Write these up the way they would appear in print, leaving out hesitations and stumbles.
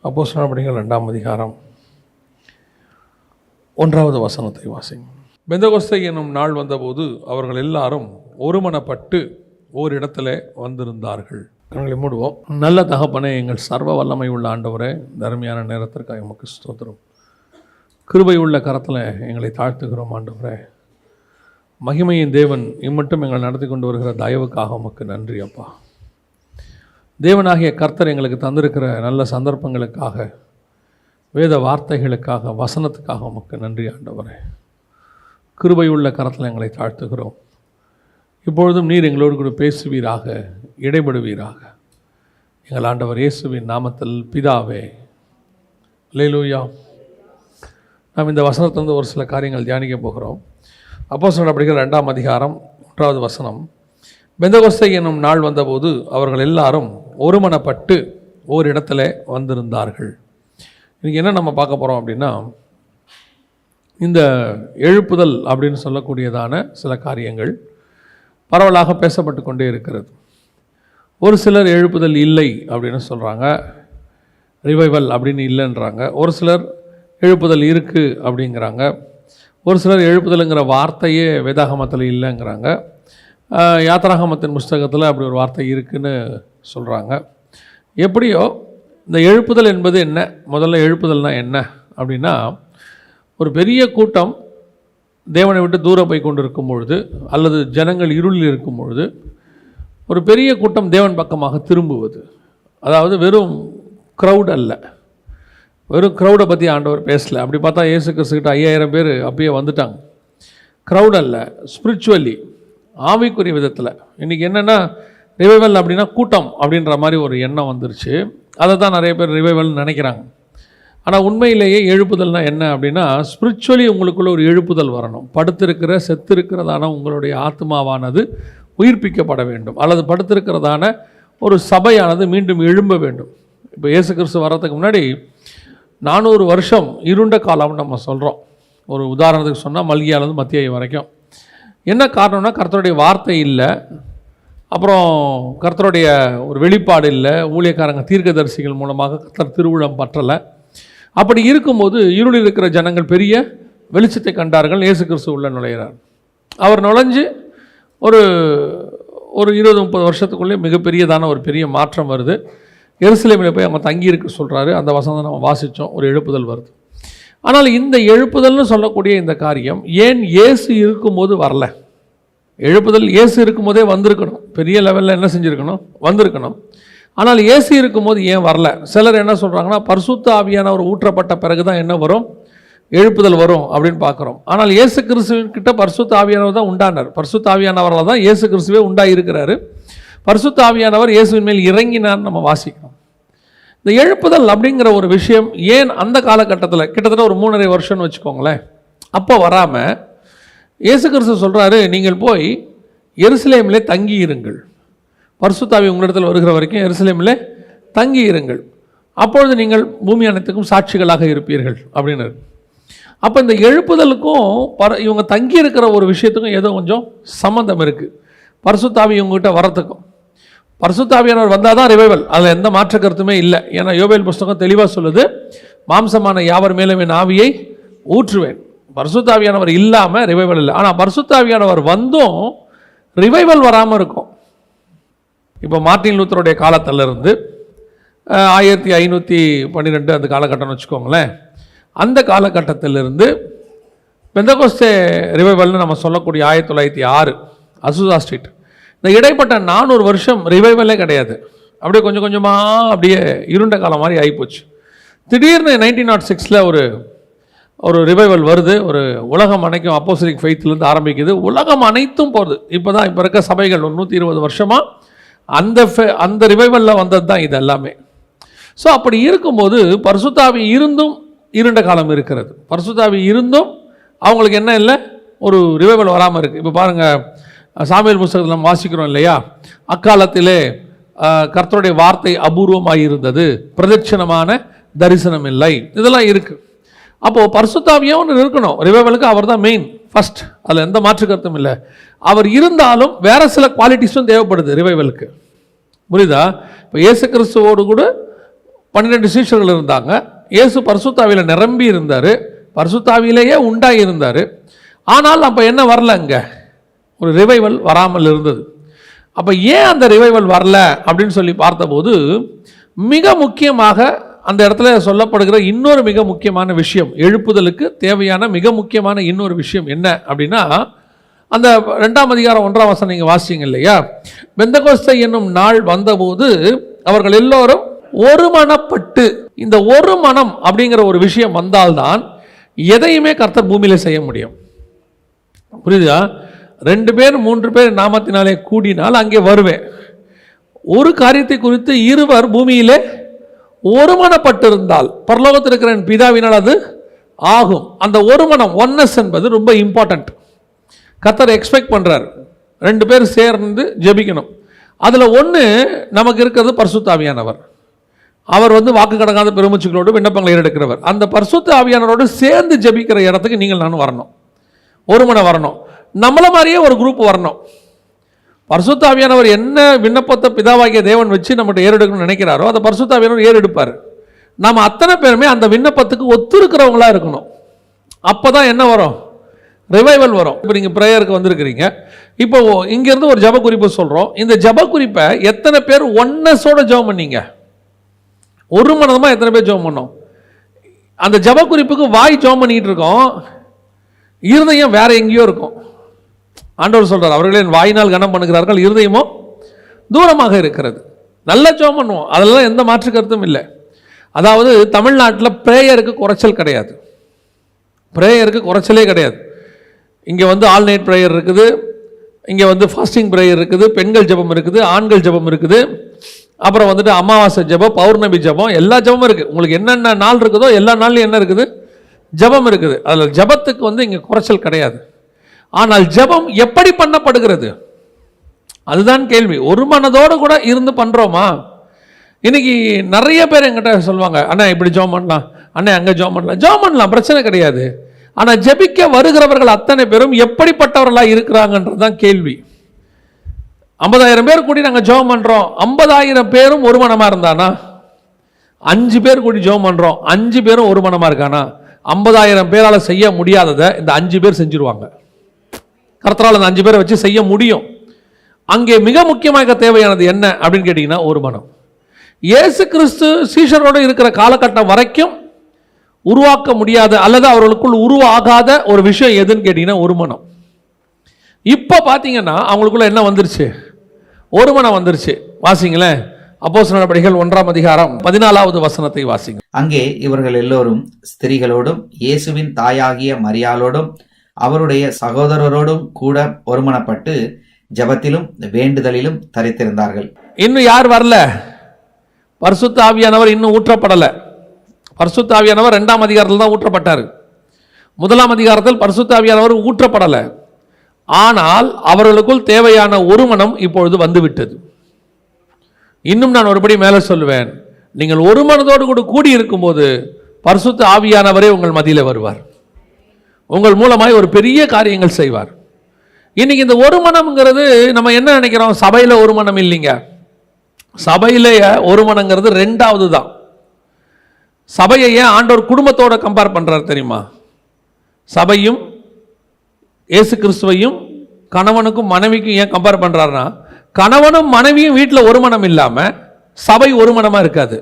அப்போஸ்தலர் நடபடிகள் 2ஆம் அதிகாரம் 1வது வசனத்தை வாசிங்க. பெந்தகோஸ்தே என்னும் நாள் வந்தபோது அவர்கள் எல்லாரும் ஒருமனப்பட்டு ஓரிடத்துல வந்திருந்தார்கள். கண்களை மூடுவோம். நல்ல தகப்பனே, எங்கள் சர்வ வல்லமை உள்ள ஆண்டவரே, தர்மையான நேரத்திற்காக எமக்கு ஸ்தோத்திரம். கிருபை உள்ள கரத்தில் எங்களை தாழ்த்துகிறோம் ஆண்டவரே. மகிமையின் தேவன் இம்மட்டும் எங்களை நடத்தி கொண்டு வருகிற தயவுக்காக உமக்கு நன்றி அப்பா. தேவனாகிய கர்த்தர் எங்களுக்கு தந்திருக்கிற நல்ல சந்தர்ப்பங்களுக்காக, வேத வார்த்தைகளுக்காக, வசனத்துக்காக உமக்கு நன்றி ஆண்டவரே. கிருபை உள்ள கரத்தில் எங்களை தாழ்த்துகிறோம். இப்பொழுதும் நீர் எங்களோடு கூட பேசுவீராக, இடைபடுவீராக. எங்கள் ஆண்டவர் இயேசுவின் நாமத்தில் பிதாவே, அல்லேலூயா. நாம் இந்த வசனத்திலிருந்து ஒரு சில காரியங்கள் தியானிக்க போகிறோம். அப்போஸ்தலர் நடபடிகள் 2ஆம் அதிகாரம் 1வது வசனம். பெந்தகோஸ்தே என்னும் நாள் வந்தபோது அவர்கள் எல்லாரும் ஒருமனப்பட்டு ஓரிடத்துல வந்திருந்தார்கள். இன்றைக்கி என்ன நம்ம பார்க்க போகிறோம் அப்படின்னா, இந்த எழுப்புதல் அப்படின்னு சொல்லக்கூடியதான சில காரியங்கள் பரவலாக பேசப்பட்டு கொண்டே இருக்கிறது. ஒரு சிலர் எழுப்புதல் இல்லை அப்படின்னு சொல்கிறாங்க, ரிவைவல் அப்படின்னு இல்லைன்றாங்க. ஒரு சிலர் எழுப்புதல் இருக்குது அப்படிங்கிறாங்க. ஒரு சிலர் எழுப்புதலுங்கிற வார்த்தையே வேதாகமத்தில் இல்லைங்கிறாங்க. யாத்திராகமத்தின் புஸ்தகத்தில் அப்படி ஒரு வார்த்தை இருக்குதுன்னு சொல்கிறாங்க. எப்படியோ இந்த எழுப்புதல் என்பது என்ன, முதல்ல எழுப்புதல்னால் என்ன அப்படின்னா, ஒரு பெரிய கூட்டம் தேவனை விட்டு தூரம் போய் கொண்டு இருக்கும் பொழுது, அல்லது ஜனங்கள் இருளில் இருக்கும் பொழுது ஒரு பெரிய கூட்டம் தேவன் பக்கமாக திரும்புவது. அதாவது வெறும் க்ரௌட் அல்ல, வெறும் க்ரௌடை பற்றி ஆண்டவர் பேசலை. அப்படி பார்த்தா இயேசு கிறிஸ்துக்கிட்ட 5000 பேர் அப்பயே வந்துட்டாங்க. க்ரௌட் அல்ல, ஸ்பிரிச்சுவலி, ஆவிக்குரிய விதத்தில். இன்றைக்கி என்னென்னா, ரிவைவல் அப்படின்னா கூட்டம் அப்படின்ற மாதிரி ஒரு எண்ணம் வந்துருச்சு. அதை தான் நிறைய பேர் ரிவைவல்னு நினைக்கிறாங்க. ஆனால் உண்மையிலேயே எழுப்புதல்னால் என்ன அப்படின்னா, ஸ்பிரிச்சுவலி உங்களுக்குள்ள ஒரு எழுப்புதல் வரணும். படுத்திருக்கிற செத்திருக்கிறதான உங்களுடைய ஆத்மாவானது உயிர்ப்பிக்கப்பட வேண்டும், அல்லது படுத்திருக்கிறதான ஒரு சபையானது மீண்டும் எழும்ப வேண்டும். இப்போ இயேசு கிறிஸ்து வர்றதுக்கு முன்னாடி 400 வருஷம் இருண்ட காலம்னு நம்ம சொல்கிறோம். ஒரு உதாரணத்துக்கு சொன்னால் மல்கியாலேருந்து மத்திய வரைக்கும். என்ன காரணம்னா, கர்த்தருடைய வார்த்தை இல்லை, அப்புறம் கர்த்தருடைய ஒரு வெளிப்பாடு இல்லை, ஊழியக்காரங்க தீர்க்கதரிசிகள் மூலமாக கர்த்தர் திருவுளம் பற்றலை. அப்படி இருக்கும்போது இருளில் இருக்கிற ஜனங்கள் பெரிய வெளிச்சத்தை கண்டார்கள். இயேசு கிறிஸ்து உள்ள நுழைகிறார். அவர் நுழைஞ்சு ஒரு 20-30 வருஷத்துக்குள்ளே மிகப்பெரியதான ஒரு பெரிய மாற்றம் வருது. எருசலேமில் போய் அவங்க தங்கியிருக்க சொல்கிறாரு. அந்த வசனம் நம்ம வாசித்தோம். ஒரு எழுப்புதல் வருது. ஆனால் இந்த எழுப்புதல்னு சொல்லக்கூடிய இந்த காரியம் ஏன் இயேசு இருக்கும்போது வரல? எழுப்புதல் இயேசு இருக்கும்போதே வந்திருக்கணும், பெரிய லெவலில் என்ன செஞ்சுருக்கணும், வந்திருக்கணும். ஆனால் இயேசு இருக்கும்போது ஏன் வரல? சிலர் என்ன சொல்கிறாங்கன்னா, பரிசுத்த ஆவியானவர் ஊற்றப்பட்ட பிறகு தான் என்ன வரும், எழுப்புதல் வரும் அப்படின்னு பார்க்குறோம். ஆனால் இயேசு கிறிஸ்துவின்கிட்ட பரிசுத்த ஆவியானவர் தான் உண்டானார். பரிசுத்த ஆவியானவரால் தான் இயேசு கிறிஸ்துவே உண்டாயிருக்கிறாரு. பரிசுத்த ஆவியானவர் இயேசுவின் மேல் இறங்கினார் நம்ம வாசிக்கிறோம். இந்த எழுப்புதல் அப்படிங்கிற ஒரு விஷயம் ஏன் அந்த காலகட்டத்தில், கிட்டத்தட்ட ஒரு 3.5 வருஷம்னு வச்சுக்கோங்களேன், அப்போ வராமல் இயேசு கிறிஸ்து சொல்கிறாரு, நீங்கள் போய் எருசலேமிலே தங்கி இருங்கள், பரிசுத்த ஆவி உங்களிடத்தில் வருகிற வரைக்கும் எருசலேமிலே தங்கி இருங்கள், அப்பொழுது நீங்கள் பூமி அனைத்துக்கும் சாட்சிகளாக இருப்பீர்கள் அப்படின்னு. அப்போ இந்த எழுப்புதலுக்கும் இவங்க தங்கி இருக்கிற ஒரு விஷயத்துக்கும் ஏதோ கொஞ்சம் சம்மந்தம் இருக்குது. பரிசுத்த ஆவி இவங்ககிட்ட வரத்துக்கும். பரிசுத்த ஆவியானவர் வந்தால் தான் ரிவைவல், அதில் எந்த மாற்ற கருத்துமே இல்லை. ஏன்னா யோவேல் புஸ்தகம் தெளிவாக சொல்லுது, மாம்சமான யாவர் மேலும் என் ஆவியை ஊற்றுவேன். பரிசுத்த ஆவியானவர் இல்லாமல் ரிவைவல் இல்லை. ஆனால் பரிசுத்த ஆவியானவர் வந்தும் ரிவைவல் வராமல் இருக்கும். இப்போ மார்ட்டின் லூத்தருடைய காலத்திலிருந்து 1512 அந்த காலகட்டம்னு வச்சுக்கோங்களேன். அந்த காலகட்டத்திலிருந்து பெந்தகோஸ்தே ரிவைவல்னு நம்ம சொல்லக்கூடிய 1906 அசுசா ஸ்ட்ரீட், இந்த இடைப்பட்ட 400 வருஷம் ரிவைவலே கிடையாது. அப்படியே கொஞ்சம் கொஞ்சமாக அப்படியே இருண்ட காலம் மாதிரி ஆகிப்போச்சு. திடீர்னு 1906 ஒரு ரிவைவல் வருது. ஒரு உலகம் அனைக்கும் அப்போஸ்தலிக் ஃபெய்த்லேருந்து ஆரம்பிக்குது, உலகம் அனைத்தும் போகுது. இப்போ தான் இப்போ இருக்க சபைகள் 120 வருஷமாக அந்த ரிவைவலில் வந்தது தான் இது எல்லாமே. ஸோ அப்படி இருக்கும்போது பரிசுத்த ஆவி இருந்தும் இருண்ட காலம் இருக்கிறது. பரிசுத்த ஆவி இருந்தும் அவங்களுக்கு என்ன இல்லை, ஒரு ரிவைவல் வராமல் இருக்குது. இப்போ பாருங்கள், சாமுவேல் புஸ்தகத்தில் நம்ம வாசிக்கிறோம் இல்லையா, அக்காலத்திலே கர்த்தருடைய வார்த்தை அபூர்வமாக இருந்தது, பிரதட்சணமான தரிசனம் இல்லை, இதெல்லாம் இருக்குது. அப்போது பரிசுத்த ஆவியாக ஒன்று இருக்கணும். ரிவைவலுக்கு அவர் தான் மெயின் ஃபஸ்ட், அதில் எந்த மாற்று கருத்தும் இல்லை. அவர் இருந்தாலும் வேறு சில குவாலிட்டிஸும் தேவைப்படுது ரிவைவலுக்கு. புரியுதா? இப்போ இயேசு கிறிஸ்துவோடு கூட 12 சீஷர்கள் இருந்தாங்க. இயேசு பரிசுத்தாவியில நிரம்பி இருந்தார், பரிசுத்தாவியிலேயே உண்டாகி இருந்தார். ஆனால் அப்போ என்ன வரல, அங்கே ஒரு ரிவைவல் வராமல் இருந்தது. அப்போ ஏன் அந்த ரிவைவல் வரல அப்படின்னு சொல்லி பார்த்தபோது, மிக முக்கியமாக அந்த இடத்துல சொல்லப்படுகிற இன்னொரு மிக முக்கியமான விஷயம், எழுப்புதலுக்கு தேவையான மிக முக்கியமான இன்னொரு விஷயம் என்ன அப்படின்னா, அந்த 2ஆம் அதிகாரம் 1ஆம் வசனம் நீங்கள் வாசிங்க இல்லையா, பெந்தகோஸ்தை என்னும் நாள் வந்தபோது அவர்கள் எல்லோரும் ஒருமனப்பட்டு, இந்த ஒரு மனம் அப்படிங்கிற ஒரு விஷயம் வந்தால்தான் எதையுமே கர்த்தர் பூமியில செய்ய முடியும். புரியுதா? 2 பேர் 3 பேர் நாமத்தினாலே கூடினால் அங்கே வருவேன். ஒரு காரியத்தை குறித்து இருவர் பூமியிலே ஒருமனப்பட்டிருந்தால் பரலோகத்தில் இருக்கிற என் பிதாவினால் அது ஆகும். அந்த ஒருமனம், ஒன்னஸ் என்பது ரொம்ப இம்பார்ட்டன்ட். கர்த்தர் எக்ஸ்பெக்ட் பண்றார் 2 பேர் சேர்ந்து ஜெபிக்கணும். அதுல ஒன்று நமக்கு இருக்கிறது பரிசுத்த ஆவியானவர். அவர் வாக்கு கடங்காத பெருமூச்சுகளோடு விண்ணப்பங்களை ஏறெடுக்கிறவர். அந்த பரிசுத்த ஆவியானவரோடு சேர்ந்து ஜெபிக்கிற இடத்துக்கு நீங்கள் நானும் வரணும், ஒருமனை வரணும். நம்மள மாதிரியே ஒரு குரூப் வரணும். பரிசுத்த ஆவியானவர் என்ன விண்ணப்பத்தை பிதாவாகிய தேவன் வச்சு நம்மகிட்ட ஏறெடுக்கணும்னு நினைக்கிறாரோ அதை பரிசுத்த ஆவியானவர் ஏறெடுப்பார். நாம் அத்தனை பேருமே அந்த விண்ணப்பத்துக்கு ஒத்துருக்கிறவங்களா இருக்கணும். அப்போதான் என்ன வரும், ரிவைவல் வரும். இப்போ நீங்கள் ப்ரேயருக்கு வந்திருக்கிறீங்க, இப்போ இங்கேருந்து ஒரு ஜப குறிப்பு சொல்கிறோம். இந்த ஜப குறிப்பை எத்தனை பேர் ஒன்னஸோட ஜெபம் பண்ணீங்க, ஒரு மனதமாக எத்தனை பேர் ஜெபம் பண்ணோம்? அந்த ஜப குறிப்புக்கு வாய் ஜெபம் பண்ணிக்கிட்டு இருக்கோம், இருதயம் வேற எங்கேயோ இருக்கும். ஆண்டவர் சொல்றார், அவர்களே வாயினால் கனம் பண்ணுகிறார்கள், இருதயமோ தூரமாக இருக்கிறது. நல்லா ஜெபம் பண்ணுவோம், அதெல்லாம் எந்த மாற்று கருத்தும் இல்லை. அதாவது தமிழ்நாட்டில் ப்ரேயருக்கு குறைச்சல் கிடையாது, ப்ரேயருக்கு குறைச்சலே கிடையாது. இங்கே ஆல் நைட் ப்ரேயர் இருக்குது, இங்கே ஃபாஸ்டிங் ப்ரேயர் இருக்குது, பெண்கள் ஜெபம் இருக்குது, ஆண்கள் ஜெபம் இருக்குது, அப்புறம் அமாவாசை ஜெபம், பௌர்ணமி ஜெபம், எல்லா ஜெபமும் இருக்குது. உங்களுக்கு என்னென்ன நாள் இருக்குதோ எல்லா நாள்லையும் என்ன இருக்குது, ஜெபம் இருக்குது. அதில் ஜெபத்துக்கு இங்கே குறைச்சல் கிடையாது. ஆனால் ஜெபம் எப்படி பண்ணப்படுகிறது அதுதான் கேள்வி. ஒரு மனதோடு கூட இருந்து பண்றோமா? இன்னைக்கு நிறைய பேர் என்கிட்ட சொல்லுவாங்க, அண்ணா இப்படி ஜெபம் பண்ணலாம், அண்ணா அங்கே ஜெபம் பண்ணலாம். ஜெபம் பண்ணலாம், பிரச்சனை கிடையாது. ஆனால் ஜெபிக்க வருகிறவர்கள் அத்தனை பேரும் எப்படிப்பட்டவர்களாக இருக்கிறாங்கன்றது தான் கேள்வி. 50,000 பேர் கூடி நாங்கள் ஜெபம் பண்ணுறோம், 50,000 பேரும் ஒரு மனமாக இருந்தானா? 5 பேர் கூடி ஜெபம் பண்ணுறோம், 5 பேரும் ஒரு மனமாக இருக்கானா? 50,000 பேரால் செய்ய முடியாததை இந்த 5 பேர் செஞ்சுருவாங்க. கர்த்தரால் அந்த 5 பேரை வச்சு செய்ய முடியும். அங்கே மிக முக்கியமாக தேவையானது என்ன அப்படின்னு கேட்டிங்கன்னா ஒரு மனம். இயேசு கிறிஸ்து சீஷரோடு இருக்கிற காலகட்டம் வரைக்கும் உருவாக்க முடியாத அல்லது அவர்களுக்குள் உருவாகாத ஒரு விஷயம் எதுன்னு கேட்டிங்கன்னா ஒரு மனம். இப்போ பார்த்தீங்கன்னா அவங்களுக்குள்ள என்ன வந்துருச்சு, ஒரு மனம் வந்துருச்சு. வாசிங்களேன், அப்போஸ்தலர் நடபடிகள் 1ஆம் அதிகாரம் 14வது வசனத்தை வாசிங்க. அங்கே இவர்கள் எல்லோரும் ஸ்திரீகளோடும் இயேசுவின் தாயாகிய மரியாளோடும் அவருடைய சகோதரரோடும் கூட ஒருமனப்பட்டு ஜெபத்திலும் வேண்டுதலிலும் தரித்திருந்தார்கள். இன்னும் யார் வரல? பரிசுத்த ஆவியானவர் இன்னும் ஊற்றப்படல. பரிசுத்த ஆவியானவர் 2ஆம் அதிகாரத்தில் தான் ஊற்றப்பட்டார். 1ஆம் அதிகாரத்தில் பரிசுத்த ஆவியானவர் ஊற்றப்படல. ஆனால் அவர்களுக்குள் தேவையான ஒரு மனம் இப்பொழுது வந்துவிட்டது. இன்னும் நான் ஒருபடி மேலே சொல்லுவேன், நீங்கள் ஒரு மனதோடு கூட கூடி இருக்கும்போது பரிசுத்த ஆவியானவரே உங்கள் மத்தியில் வருவார், உங்கள் மூலமாய் ஒரு பெரிய காரியங்கள் செய்வார். இன்னைக்கு இந்த ஒரு மனம்ங்கிறது நம்ம என்ன நினைக்கிறோம், சபையில் ஒரு மனம் இல்லைங்க. சபையில ஒரு மனங்கிறது 2வது தான். சபையை ஏன் ஆண்டவர் குடும்பத்தோட கம்பேர் பண்றாரு தெரியுமா? சபையும் இயேசு கிறிஸ்துவையும் கணவனுக்கும் மனைவிக்கும் ஏன் கம்பேர் பண்றாருன்னா, கணவனும் மனைவியும் வீட்டில் ஒரு மனம் இல்லாம சபை ஒரு மனமா இருக்காது.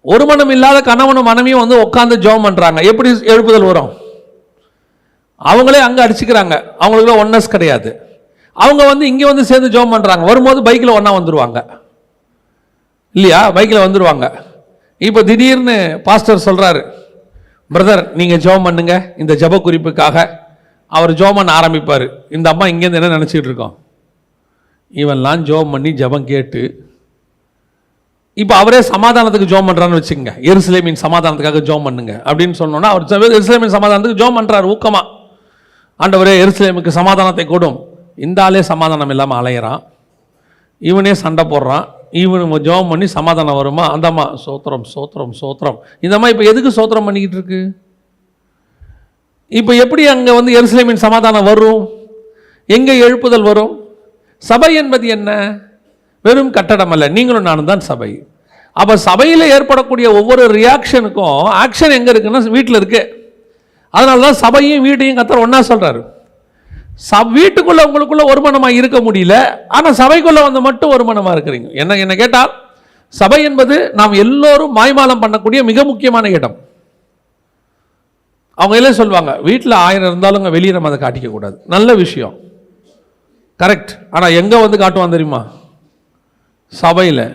ஒரு மனம் இல்லாத கணவனும் மனைவியும் உட்கார்ந்து ஜெபம் பண்றாங்க, எப்படி எழுப்புதல் வரும்? அவங்களே அங்க அடிச்சுக்கிறாங்க, அவங்களுக்குள்ள ஒன்னஸ் கிடையாது. அவங்க இங்க சேர்ந்து ஜெபம் பண்றாங்க, வரும்போது பைக்கில் ஒன்னா வந்துருவாங்க இல்லையா? பைக்கில் வந்துருவாங்க. இப்போ திடீர்னு பாஸ்டர் சொல்றாரு, பிரதர் நீங்க ஜெபம் பண்ணுங்க இந்த ஜெப குறிப்புக்காக. அவர் ஜெபம் பண்ண ஆரம்பிப்பார். இந்த அம்மா இங்கேருந்து என்ன நினச்சிக்கிட்டு இருக்கோம், இவன்லாம் ஜெபம் பண்ணி ஜெபம் கேட்டு இப்போ அவரே சமாதானத்துக்கு ஜெபம் பண்ணுறான்னு வச்சுக்கோங்க. எருசலேமின் சமாதானத்துக்காக ஜெபம் பண்ணுங்க அப்படின்னு சொன்னோன்னா அவர் எருசலேமின் சமாதானத்துக்கு ஜெபம் பண்ணுறாரு ஊக்கமா. ஆண்டவரே எருசலேமுக்கு சமாதானத்தை கொடும். இந்த ஆளே சமாதானம் இல்லாமல் அலையிறான், இவனே சண்டை போடுறான், இவனு ஜெபம் பண்ணி சமாதானம் வருமா? அந்த அம்மா சோத்திரம் சோத்திரம் சோத்திரம். இந்த அம்மா இப்போ எதுக்கு சோத்திரம் பண்ணிக்கிட்டு இருக்கு? இப்போ எப்படி அங்கே எருசலேமின் சமாதானம் வரும்? எங்கே எழுப்புதல் வரும்? சபை என்பது என்ன? வெறும் கட்டடம் அல்ல, நீங்களும் நானும் தான் சபை. அப்போ சபையில் ஏற்படக்கூடிய ஒவ்வொரு ரியாக்ஷனுக்கும் ஆக்ஷன் எங்கே இருக்குன்னா வீட்டில் இருக்கு. அதனால தான் சபையும் வீட்டையும் கர்த்தர் ஒன்றா சொல்கிறாரு. வீட்டுக்குள்ளே உங்களுக்குள்ள ஒருமனமாக இருக்க முடியல, ஆனால் சபைக்குள்ளே வந்து மட்டும் ஒருமனமாக இருக்கிறீங்க. என்ன கேட்டால் சபை என்பது நாம் எல்லோரும் மாய்மாலம் பண்ணக்கூடிய மிக முக்கியமான இடம். அவங்க எல்லாம் சொல்லுவாங்க, வீட்டில் 1000 இருந்தாலும் வெளியே நம்ம அதை காட்டிக்க கூடாது. நல்ல விஷயம், கரெக்ட். ஆனால் எங்கே வந்து காட்டுவான் தெரியுமா? சபையில்.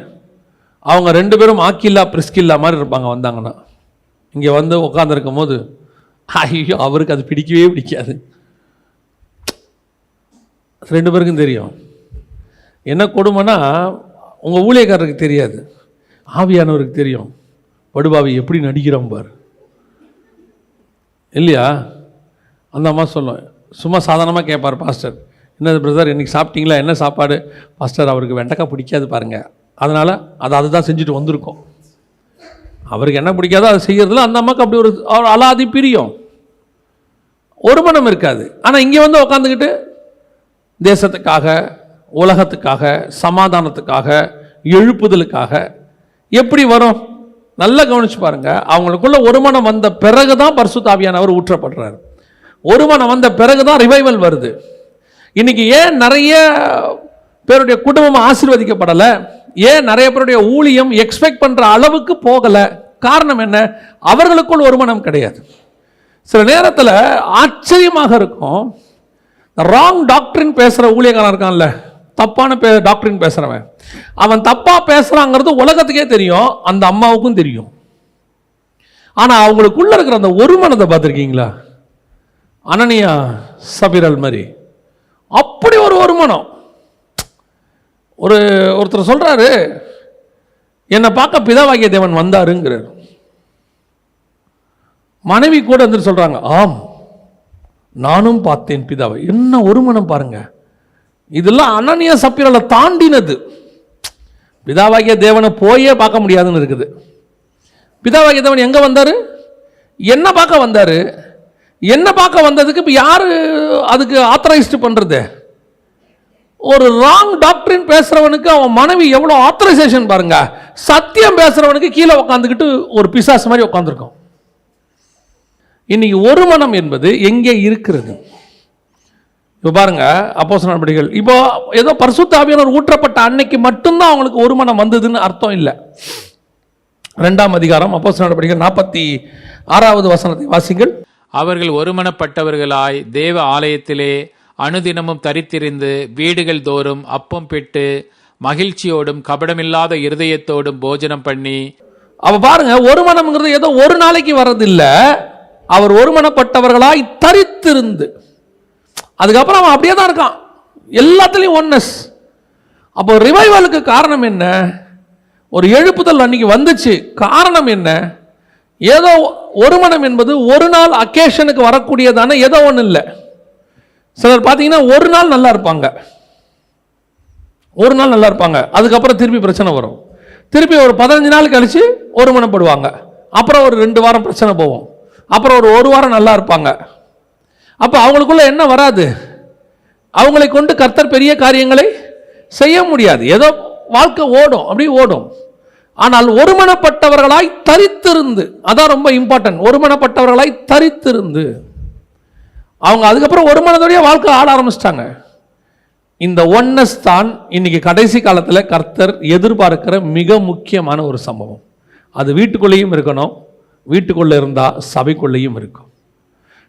அவங்க 2 பேரும் ஆக்கில்லா பிரிஸ்கில்லா மாதிரி இருப்பாங்க. வந்தாங்கன்னா இங்கே வந்து உட்காந்துருக்கும் போது ஐயோ அவருக்கு அது பிடிக்கவே பிடிக்காது. 2 பேருக்கும் தெரியும். என்ன கொடுமைன்னா உங்கள் ஊழியக்காரருக்கு தெரியாது, ஆவியானவருக்கு தெரியும். படுபாவி எப்படி நடிக்கிறோம் பார் இல்லையா? அந்த அம்மா சொல்லும், சும்மா சாதாரணமாக கேட்பார் பாஸ்டர், என்ன பிரதர் இன்றைக்கி சாப்பிட்டீங்களா, என்ன சாப்பாடு? பாஸ்டர் அவருக்கு வெண்டைக்காய் பிடிக்காது பாருங்கள், அதனால் அதுதான் செஞ்சுட்டு வந்திருக்கோம். அவருக்கு என்ன பிடிக்காதோ அதை செய்யறதுல அந்த அம்மாவுக்கு அப்படி ஒரு அலாதி பிரியம், ஒரு மனம் இருக்காது. ஆனால் இங்கே வந்து உக்காந்துக்கிட்டு தேசத்துக்காக, உலகத்துக்காக, சமாதானத்துக்காக, எழுப்புதலுக்காக எப்படி வரும்? நல்லா கவனிச்சு பாருங்க. அவங்களுக்குள்ள ஒரு மனம் வந்த பிறகுதான் பரிசுத்த ஆவியானவர் ஊற்றப்படுறாரு. ஒரு மனம் வந்த பிறகுதான் ரிவைவல் வருது. இன்னைக்கு ஏன் நிறைய பேருடைய குடும்பம் ஆசீர்வதிக்கப்படலை, ஏன் நிறைய பேருடைய ஊழியம் எக்ஸ்பெக்ட் பண்ற அளவுக்கு போகலை? காரணம் என்ன? அவர்களுக்குள் ஒரு மனம் கிடையாது. சில நேரத்தில் ஆச்சரியமாக இருக்கும், ராங் டாக்டரின் பேசுகிற ஊழியக்காரன் இருக்கான்ல, தப்பான டாக்டரின் பேசுகிறவன், அவன் தப்பாக பேசுகிறாங்கிறது உலகத்துக்கே தெரியும், அந்த அம்மாவுக்கும் தெரியும். ஆனால் அவங்களுக்குள்ள இருக்கிற அந்த ஒரு மனதை பார்த்துருக்கீங்களா? அனனியா சபிரல் மாதிரி அப்படி ஒரு மனம். ஒருத்தர் சொல்கிறாரு, என்னை பார்க்க பிதாவாகிய தேவன் வந்தாருங்கிறார். மனைவி கூட வந்து சொல்கிறாங்க, ஆம் நானும் பார்த்தேன் பிதாவை. என்ன ஒரு மனம் பாருங்க. இதெல்லாம் அனனியா சப்பிரலை தாண்டினது. பிதாவாகிய தேவனை போயே பார்க்க முடியாதுன்னு இருக்குது. பிதாவாகிய தேவன் எங்கே வந்தார்? என்ன பார்க்க வந்தார்? என்ன பார்க்க வந்ததுக்கு இப்போ யார் அதுக்கு ஆத்தரைஸ்டு பண்ணுறது? ஒரு ராங் டாக்டரின் பேசுகிறவனுக்கு அவன் மனைவி எவ்வளோ ஆத்தரைசேஷன் பாருங்க. சத்தியம் பேசுகிறவனுக்கு கீழே உட்காந்துக்கிட்டு ஒரு பிசாசு மாதிரி உட்காந்துருக்கோம். இன்னைக்கு ஒரு மனம் என்பது எங்கே இருக்கிறது? இப்போ பாருங்க, அப்போஸ்தலர் நடபடிகள், இப்போ ஏதோ பரிசுத்த ஆவியானவர் ஊற்றப்பட்ட அன்னைக்கு மட்டும்தான் அவங்களுக்கு ஒரு மனம் வந்ததுன்னு அர்த்தம் இல்லை. 2ஆம் அதிகாரம் அப்போஸ்தலர் நடபடிகள் 46வது வசனத்தை வாசிங்கள். அவர்கள் ஒருமனப்பட்டவர்களாய் தேவ ஆலயத்திலே அனுதினமும் தரித்திருந்து வீடுகள் தோறும் அப்பம் பெற்று மகிழ்ச்சியோடும் கபடமில்லாத இருதயத்தோடும் போஜனம் பண்ணி. அவ பாருங்க, ஒரு மனம்ங்கிறது ஏதோ ஒரு நாளைக்கு வர்றதில்லை. அவர் ஒருமனப்பட்டவர்களாய் தரித்திருந்து, அதுக்கப்புறம் அவன் அப்படியே தான் இருக்கான், எல்லாத்துலேயும் ஒன்னஸ். அப்போ ரிவைவலுக்கு காரணம் என்ன? ஒரு எழுப்புதல் அன்னைக்கு வந்துச்சு. காரணம் என்ன? ஏதோ ஒரு மனம் என்பது ஒரு நாள் அக்கேஷனுக்கு வரக்கூடியதான ஏதோ ஒன்று இல்லை. சிலர் பார்த்தீங்கன்னா ஒரு நாள் நல்லா இருப்பாங்க, ஒரு நாள் நல்லா இருப்பாங்க, அதுக்கப்புறம் திருப்பி பிரச்சனை வரும். திருப்பி ஒரு 15 நாள் கழிச்சு ஒரு மனப்படுவாங்க, அப்புறம் ஒரு 2 வாரம் பிரச்சனை போகும், அப்புறம் ஒரு வாரம் நல்லா இருப்பாங்க. அப்போ அவங்களுக்குள்ள என்ன வராது? அவங்களை கொண்டு கர்த்தர் பெரிய காரியங்களை செய்ய முடியாது. ஏதோ வாழ்க்கை ஓடும், அப்படி ஓடும். ஆனால் ஒருமனப்பட்டவர்களாய் தரித்திருந்து, அதான் ரொம்ப இம்பார்ட்டன்ட். ஒருமனப்பட்டவர்களாய் தரித்திருந்து அவங்க அதுக்கப்புறம் ஒரு மனதோடைய வாழ்க்கை ஆட ஆரம்பிச்சிட்டாங்க. இந்த ஒன்னஸ் தான் இன்னைக்கு கடைசி காலத்தில் கர்த்தர் எதிர்பார்க்கிற மிக முக்கியமான ஒரு சம்பவம். அது வீட்டுக்குள்ளேயும் இருக்கணும், வீட்டுக்குள்ளே இருந்தால் சபைக்குள்ளேயும் இருக்கும்,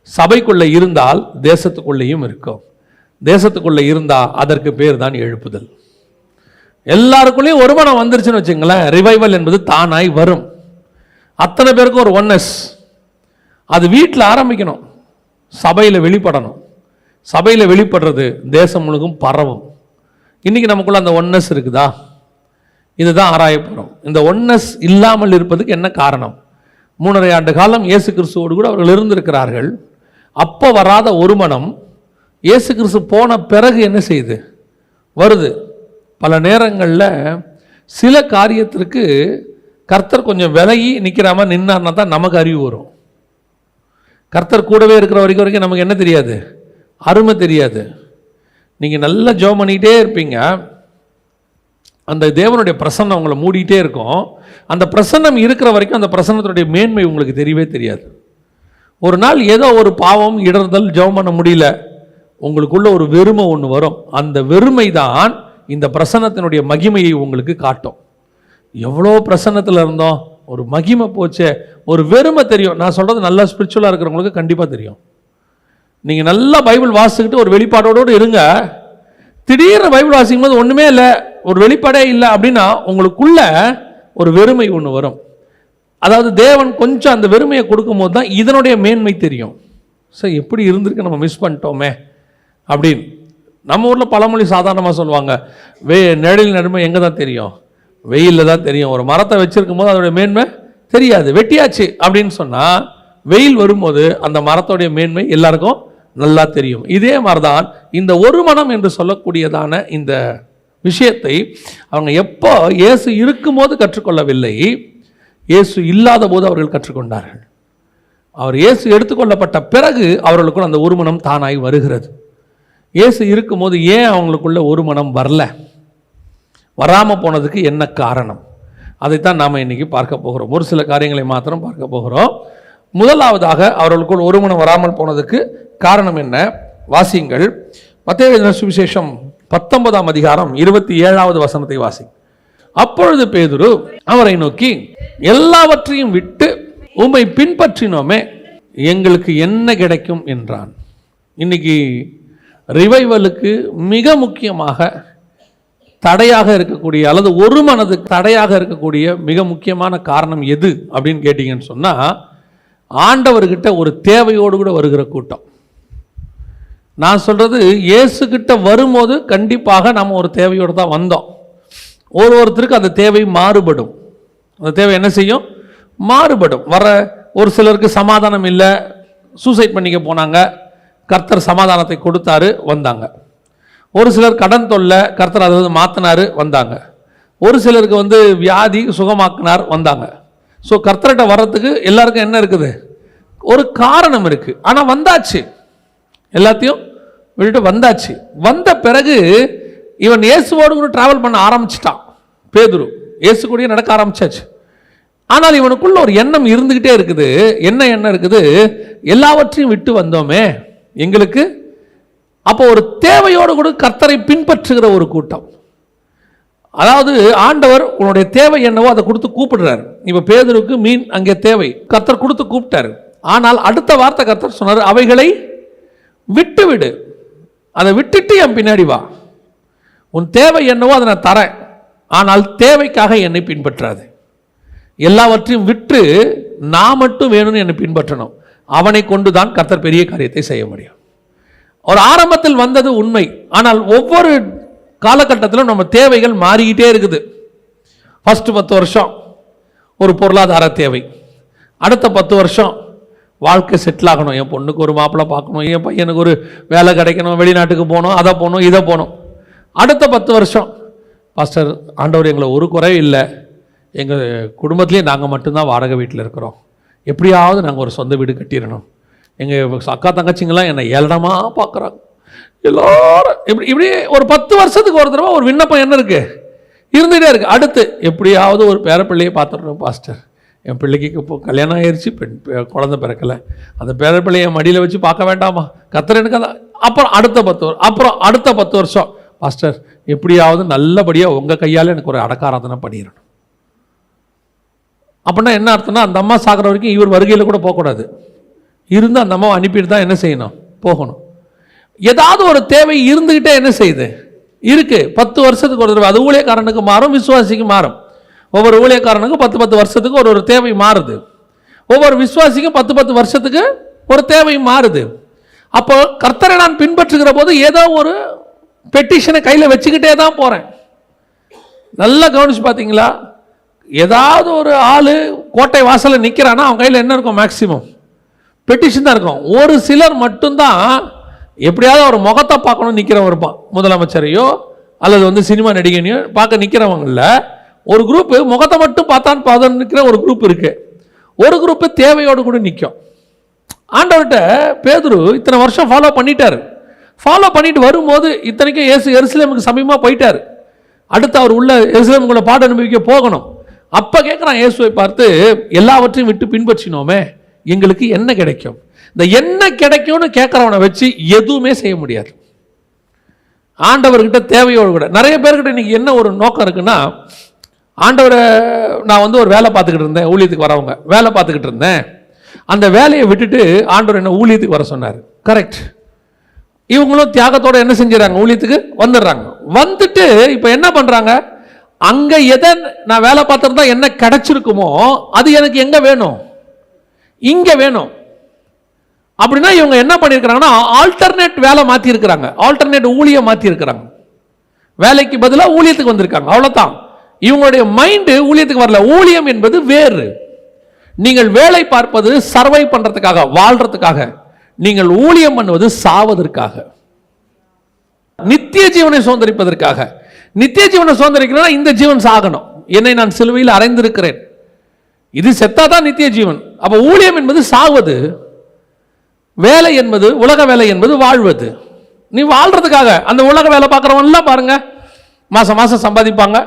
சபைக்குள்ளே இருந்தால் தேசத்துக்குள்ளேயும் இருக்கும், தேசத்துக்குள்ளே இருந்தால் அதற்கு பேர் தான் எழுப்புதல். எல்லாருக்குள்ளேயும் ஒரு மனம் வந்துருச்சுன்னு வச்சுங்களேன், ரிவைவல் என்பது தானாய் வரும். அத்தனை பேருக்கும் ஒரு ஒன்னஸ். அது வீட்டில் ஆரம்பிக்கணும், சபையில் வெளிப்படணும். சபையில் வெளிப்படுறது தேசம் முழுக்கும் பரவும். இன்னைக்கு நமக்குள்ள அந்த ஒன்னஸ் இருக்குதா? இதுதான் ஆராயப்படும். இந்த ஒன்னஸ் இல்லாமல் இருப்பதுக்கு என்ன காரணம்? 3.5 ஆண்டு காலம் இயேசு கிறிஸ்துவோடு கூட அவர்கள் இருந்திருக்கிறார்கள். அப்போ வராத ஒரு மனம் இயேசு கிறிஸ்து போன பிறகு என்ன செய்யுது? வருது. பல நேரங்களில் சில காரியத்திற்கு கர்த்தர் கொஞ்சம் விலகி நிற்கிற மாதிரி நின்னார்னா தான் நமக்கு அறிவு வரும். கர்த்தர் கூடவே இருக்கிற வரைக்கும் நமக்கு என்ன தெரியாது? அருமை தெரியாது. நீங்கள் நல்லா ஜெபம் பண்ணிக்கிட்டே இருப்பீங்க, அந்த தேவனுடைய பிரசன்னம் உங்களை மூடிக்கிட்டே இருக்கும். அந்த பிரசன்னம் இருக்கிற வரைக்கும் அந்த பிரசன்னத்தினுடைய மேன்மை உங்களுக்கு தெரியவே தெரியாது. ஒரு நாள் ஏதோ ஒரு பாவம் இடறுதல், ஜெபம் பண்ண முடியல, உங்களுக்குள்ள ஒரு வெறுமை ஒன்று வரும். அந்த வெறுமை தான் இந்த பிரசன்னத்தினுடைய மகிமையை உங்களுக்கு காட்டும். எவ்வளோ பிரசன்னத்தில் இருந்தோம், ஒரு மகிமை போச்சே, ஒரு வெறுமை தெரியும். நான் சொல்கிறது நல்லா ஸ்பிரிச்சுவலாக இருக்கிறவங்களுக்கு கண்டிப்பாக தெரியும். நீங்கள் நல்லா பைபிள் வாசிக்கிட்டு ஒரு வெளிப்பாடோடு இருங்க, திடீர்னு பைபிள் வாசிக்கும் போது ஒன்றுமே இல்லை, ஒரு வெளிப்பாடே இல்லை அப்படின்னா உங்களுக்குள்ள ஒரு வெறுமை ஒன்று வரும். அதாவது தேவன் கொஞ்சம் அந்த வெறுமையை கொடுக்கும்போது தான் இதனுடைய மேன்மை தெரியும். சார் எப்படி இருந்திருக்கு, நம்ம மிஸ் பண்ணிட்டோமே அப்படின்னு. நம்ம ஊரில் பழமொழி சாதாரணமாக சொல்லுவாங்க, நிழலின் நன்மை எங்கே தான் தெரியும், வெயிலில் தான் தெரியும். ஒரு மரத்தை வச்சிருக்கும் போது அதோடைய மேன்மை தெரியாது, வெட்டியாச்சு அப்படின்னு சொன்னால் வெயில் வரும்போது அந்த மரத்தோடைய மேன்மை எல்லாருக்கும் நல்லா தெரியும். இதே மாதிரி தான் இந்த ஒரு மனம் என்று சொல்லக்கூடியதான இந்த விஷயத்தை அவங்க எப்போ இயேசு இருக்கும்போது கற்றுக்கொள்ளவில்லை, இயேசு இல்லாத போது அவர்கள் கற்றுக்கொண்டார்கள். அவர் இயேசு எடுத்துக்கொள்ளப்பட்ட பிறகு அவர்களுக்குள் அந்த ஒரு மனம் தானாய் வருகிறது. இயேசு இருக்கும்போது ஏன் அவங்களுக்குள்ள ஒரு மனம் வரல, வராமல் போனதுக்கு என்ன காரணம், அதைத்தான் நாம் இன்னைக்கு பார்க்க போகிறோம். ஒரு சில காரியங்களை மாத்திரம் பார்க்க போகிறோம். முதலாவதாக அவர்களுக்குள் ஒரு மனம் வராமல் போனதுக்கு காரணம் என்ன, வாசியுங்கள். மத்தேயு எழுதின சுவிசேஷம் 19ஆம் அதிகாரம் 27வது வசனத்தை வாசி. அப்பொழுது பேதுரு அவரை நோக்கி, எல்லாவற்றையும் விட்டு உம்மை பின்பற்றினோமே, எங்களுக்கு என்ன கிடைக்கும் என்றான். இன்னைக்கு ரிவைவலுக்கு மிக முக்கியமாக தடையாக இருக்கக்கூடிய அல்லது ஒரு மனதுக்கு தடையாக இருக்கக்கூடிய மிக முக்கியமான காரணம் எது அப்படின்னு கேட்டீங்கன்னு சொன்னால், ஆண்டவர்கிட்ட ஒரு தேவையோடு கூட வருகிற கூட்டம். நான் சொல்கிறது, இயேசுகிட்ட வரும்போது கண்டிப்பாக நம்ம ஒரு தேவையோடு தான் வந்தோம். ஒருத்தருக்கு அந்த தேவை மாறுபடும். அந்த தேவை என்ன செய்யும், மாறுபடும். ஒரு சிலருக்கு சமாதானம் இல்லை, சூசைட் பண்ணிக்க போனாங்க, கர்த்தர் சமாதானத்தை கொடுத்தாரு, வந்தாங்க. ஒரு சிலர் கடன் தொல்லை, கர்த்தர் அதை மாற்றினாரு, வந்தாங்க. ஒரு சிலருக்கு வியாதி சுகமாக்கினார், வந்தாங்க. ஸோ கர்த்தர்கிட்ட வர்றதுக்கு எல்லாருக்கும் என்ன இருக்குது, ஒரு காரணம் இருக்குது. ஆனால் வந்தாச்சு, எல்லாத்தையும் விட்டுட்டு வந்தாச்சு. வந்த பிறகு இவன் இயேசுவோடு கூட டிராவல் பண்ண ஆரம்பிச்சிட்டான். பேதுரு இயேசு கூட நடக்க ஆரம்பிச்சாச்சு. ஆனால் இவனுக்குள்ள ஒரு எண்ணம் இருந்துக்கிட்டே இருக்குது. என்ன எண்ணம் இருக்குது, எல்லாவற்றையும் விட்டு வந்தோமே, எங்களுக்கு அப்போ ஒரு தேவையோடு கூட கர்த்தரை பின்பற்றுகிற ஒரு கூட்டம். அதாவது ஆண்டவர் உன்னுடைய தேவை என்னவோ அதை கொடுத்து கூப்பிடுறாரு. இப்போ பேதுருக்கு மீன் அங்கே தேவை, கர்த்தர் கொடுத்து கூப்பிட்டாரு. ஆனால் அடுத்த வார்த்தை கர்த்தர் சொன்னார், அவைகளை விட்டு விடு, அதை விட்டுட்டு என் பின்னாடி வா. உன் தேவை என்னவோ அதை நான் தரேன், ஆனால் தேவைக்காக என்னை பின்பற்றாது. எல்லாவற்றையும் விட்டு நான் மட்டும் வேணும்னு என்னை பின்பற்றணும். அவனை கொண்டு தான் கர்த்தர் பெரிய காரியத்தை செய்ய முடியும். ஒரு ஆரம்பத்தில் வந்தது உண்மை, ஆனால் ஒவ்வொரு காலகட்டத்திலும் நம்ம தேவைகள் மாறிக்கிட்டே இருக்குது. ஃபர்ஸ்ட் 10 வருஷம் ஒரு பொருளாதார தேவை, அடுத்த 10 வருஷம் வாழ்க்கை செட்டில் ஆகணும், என் பொண்ணுக்கு ஒரு மாப்பிள்ளை பார்க்கணும், என் பையனுக்கு ஒரு வேலை கிடைக்கணும், வெளிநாட்டுக்கு போகணும், அதை போகணும், இதை போகணும். அடுத்த 10 வருஷம், பாஸ்டர் ஆண்டவர் எங்களை ஒரு குறை இல்லை, எங்கள் குடும்பத்திலே நாங்கள் மட்டும்தான் வாடகை வீட்டில் இருக்கிறோம், எப்படியாவது நாங்கள் ஒரு சொந்த வீடு கட்டிடணும். எங்கள் அக்கா தங்கச்சிங்கெல்லாம் என்னை ஏளனமாக பார்க்குறாங்க எல்லாரும். இப்படி ஒரு 10 வருஷத்துக்கு ஒரு தடவை ஒரு விண்ணப்பம் என்ன இருக்குது, இருந்துகிட்டே இருக்குது. அடுத்து எப்படியாவது ஒரு பேரப்பிள்ளையை பார்த்துடணும் பாஸ்டர், என் பிள்ளைக்கு இப்போ கல்யாணம் ஆயிடுச்சு, குழந்தை பிறக்கலை, அந்த பேரப்பிள்ளையை மடியில் வச்சு பார்க்க வேண்டாமா, கர்த்தர் எனக்கு அதை. அப்புறம் அடுத்த 10 வருஷம் பாஸ்டர் எப்படியாவது நல்லபடியாக உங்கள் கையால் எனக்கு ஒரு அடக்காராதனை பண்ணிடணும். அப்படின்னா என்ன அர்த்தம்னா, அந்த அம்மா சாகிற வரைக்கும் இவர் வருகையில் கூட போகக்கூடாது, இருந்து அந்த அம்மாவை அனுப்பிட்டு தான் என்ன செய்யணும், போகணும். ஏதாவது ஒரு தேவை இருந்துக்கிட்டே என்ன செய்யுது இருக்கு. 10 வருஷத்துக்கு ஒரு தடவை அது ஊழியக்காரனுக்கு மாறும், விசுவாசிக்கு மாறும். ஒவ்வொரு ஊழியக்காரனுக்கும் 10 வருஷத்துக்கு ஒரு தேவை மாறுது. ஒவ்வொரு விசுவாசிக்கும் 10 வருஷத்துக்கு ஒரு தேவை மாறுது. அப்போ கர்த்தரை நான் பின்பற்றுகிற போது ஏதோ ஒரு பெட்டிஷனை கையில் வச்சுக்கிட்டே தான் போகிறேன். நல்லா கவனிச்சு பார்த்தீங்களா, ஏதாவது ஒரு ஆள் கோட்டை வாசலில் நிற்கிறான்னா அவன் கையில் என்ன இருக்கும், மேக்சிமம் பெட்டிஷன் தான் இருக்கும். ஒரு சிலர் மட்டும்தான் எப்படியாவது ஒரு முகத்தை பார்க்கணும்னு நிற்கிறவன் இருப்பான். முதலமைச்சரையோ அல்லது சினிமா நடிகனையோ பார்க்க நிற்கிறவங்கள ஒரு குரூப் முகத்தை மட்டும் பார்த்தான்னு நிற்கிற ஒரு குரூப் இருக்கு. ஒரு குரூப் தேவையோடு கூட நிற்கும். ஆண்டவர்கிட்ட பேதுரு இத்தனை வருஷம் ஃபாலோ பண்ணிட்டாரு. ஃபாலோ பண்ணிட்டு வரும்போது இத்தனைக்கும் இயேசு எருசலேமுக்கு சமீபமாக போயிட்டார். அடுத்து அவர் உள்ள எருசலேமுக்குள்ள பாட அனுபவிக்க போகணும். அப்ப கேட்கிறான் இயேசுவை பார்த்து, எல்லாவற்றையும் விட்டு பின்பற்றினோமே, எங்களுக்கு என்ன கிடைக்கும்? இந்த என்ன கிடைக்கும்னு கேட்கிறவனை வச்சு எதுவுமே செய்ய முடியாது. ஆண்டவர்கிட்ட தேவையோடு கூட நிறைய பேர்கிட்ட இன்னைக்கு என்ன ஒரு நோக்கம் இருக்குன்னா, ஆண்டவரை நான் ஒரு வேலை பார்த்துக்கிட்டு இருந்தேன், ஊழியத்துக்கு வரவங்க வேலை பார்த்துக்கிட்டு இருந்தேன், அந்த வேலையை விட்டுட்டு ஆண்டவர் என்ன ஊழியத்துக்கு வர சொன்னார். கரெக்ட். இவங்களும் தியாகத்தோட என்ன செஞ்சுறாங்க, ஊழியத்துக்கு வந்துடுறாங்க. வந்துட்டு இப்போ என்ன பண்றாங்க, அங்க எதை நான் வேலை பார்த்துருந்தா என்ன கிடைச்சிருக்குமோ அது எனக்கு எங்க வேணும், இங்க வேணும். அப்படின்னா இவங்க என்ன பண்ணியிருக்கிறாங்கன்னா ஆல்டர்னேட் வேலை மாற்றி இருக்கிறாங்க, ஆல்டர்னேட் ஊழியம் மாற்றி இருக்கிறாங்க. வேலைக்கு பதிலாக ஊழியத்துக்கு வந்திருக்காங்க, அவ்வளோதான். இவங்களுடைய மைண்டு ஊழியத்துக்கு வரல. ஊழியம் என்பது வேறு. நீங்கள் வேலை பார்ப்பது சர்வை பண்றதுக்காக, வாழ்றதுக்காக. நீங்கள் ஊழியம் பண்ணுவது சாவதற்காக, நித்திய ஜீவனை சுதந்திரிப்பதற்காக. நித்திய ஜீவனை சுதந்திரிக்கிறேன்னா இந்த ஜீவன் சாகணும். என்னை நான் சிலுவையில் அறைந்திருக்கிறேன், இது செத்தாதான் நித்திய ஜீவன். அப்ப ஊழியம் என்பது சாவது, வேலை என்பது, உலக வேலை என்பது வாழ்வது. நீ வாழ்றதுக்காக. அந்த உலக வேலை பார்க்குறவன்லாம் பாருங்க, மாசம் மாசம் சம்பாதிப்பாங்க.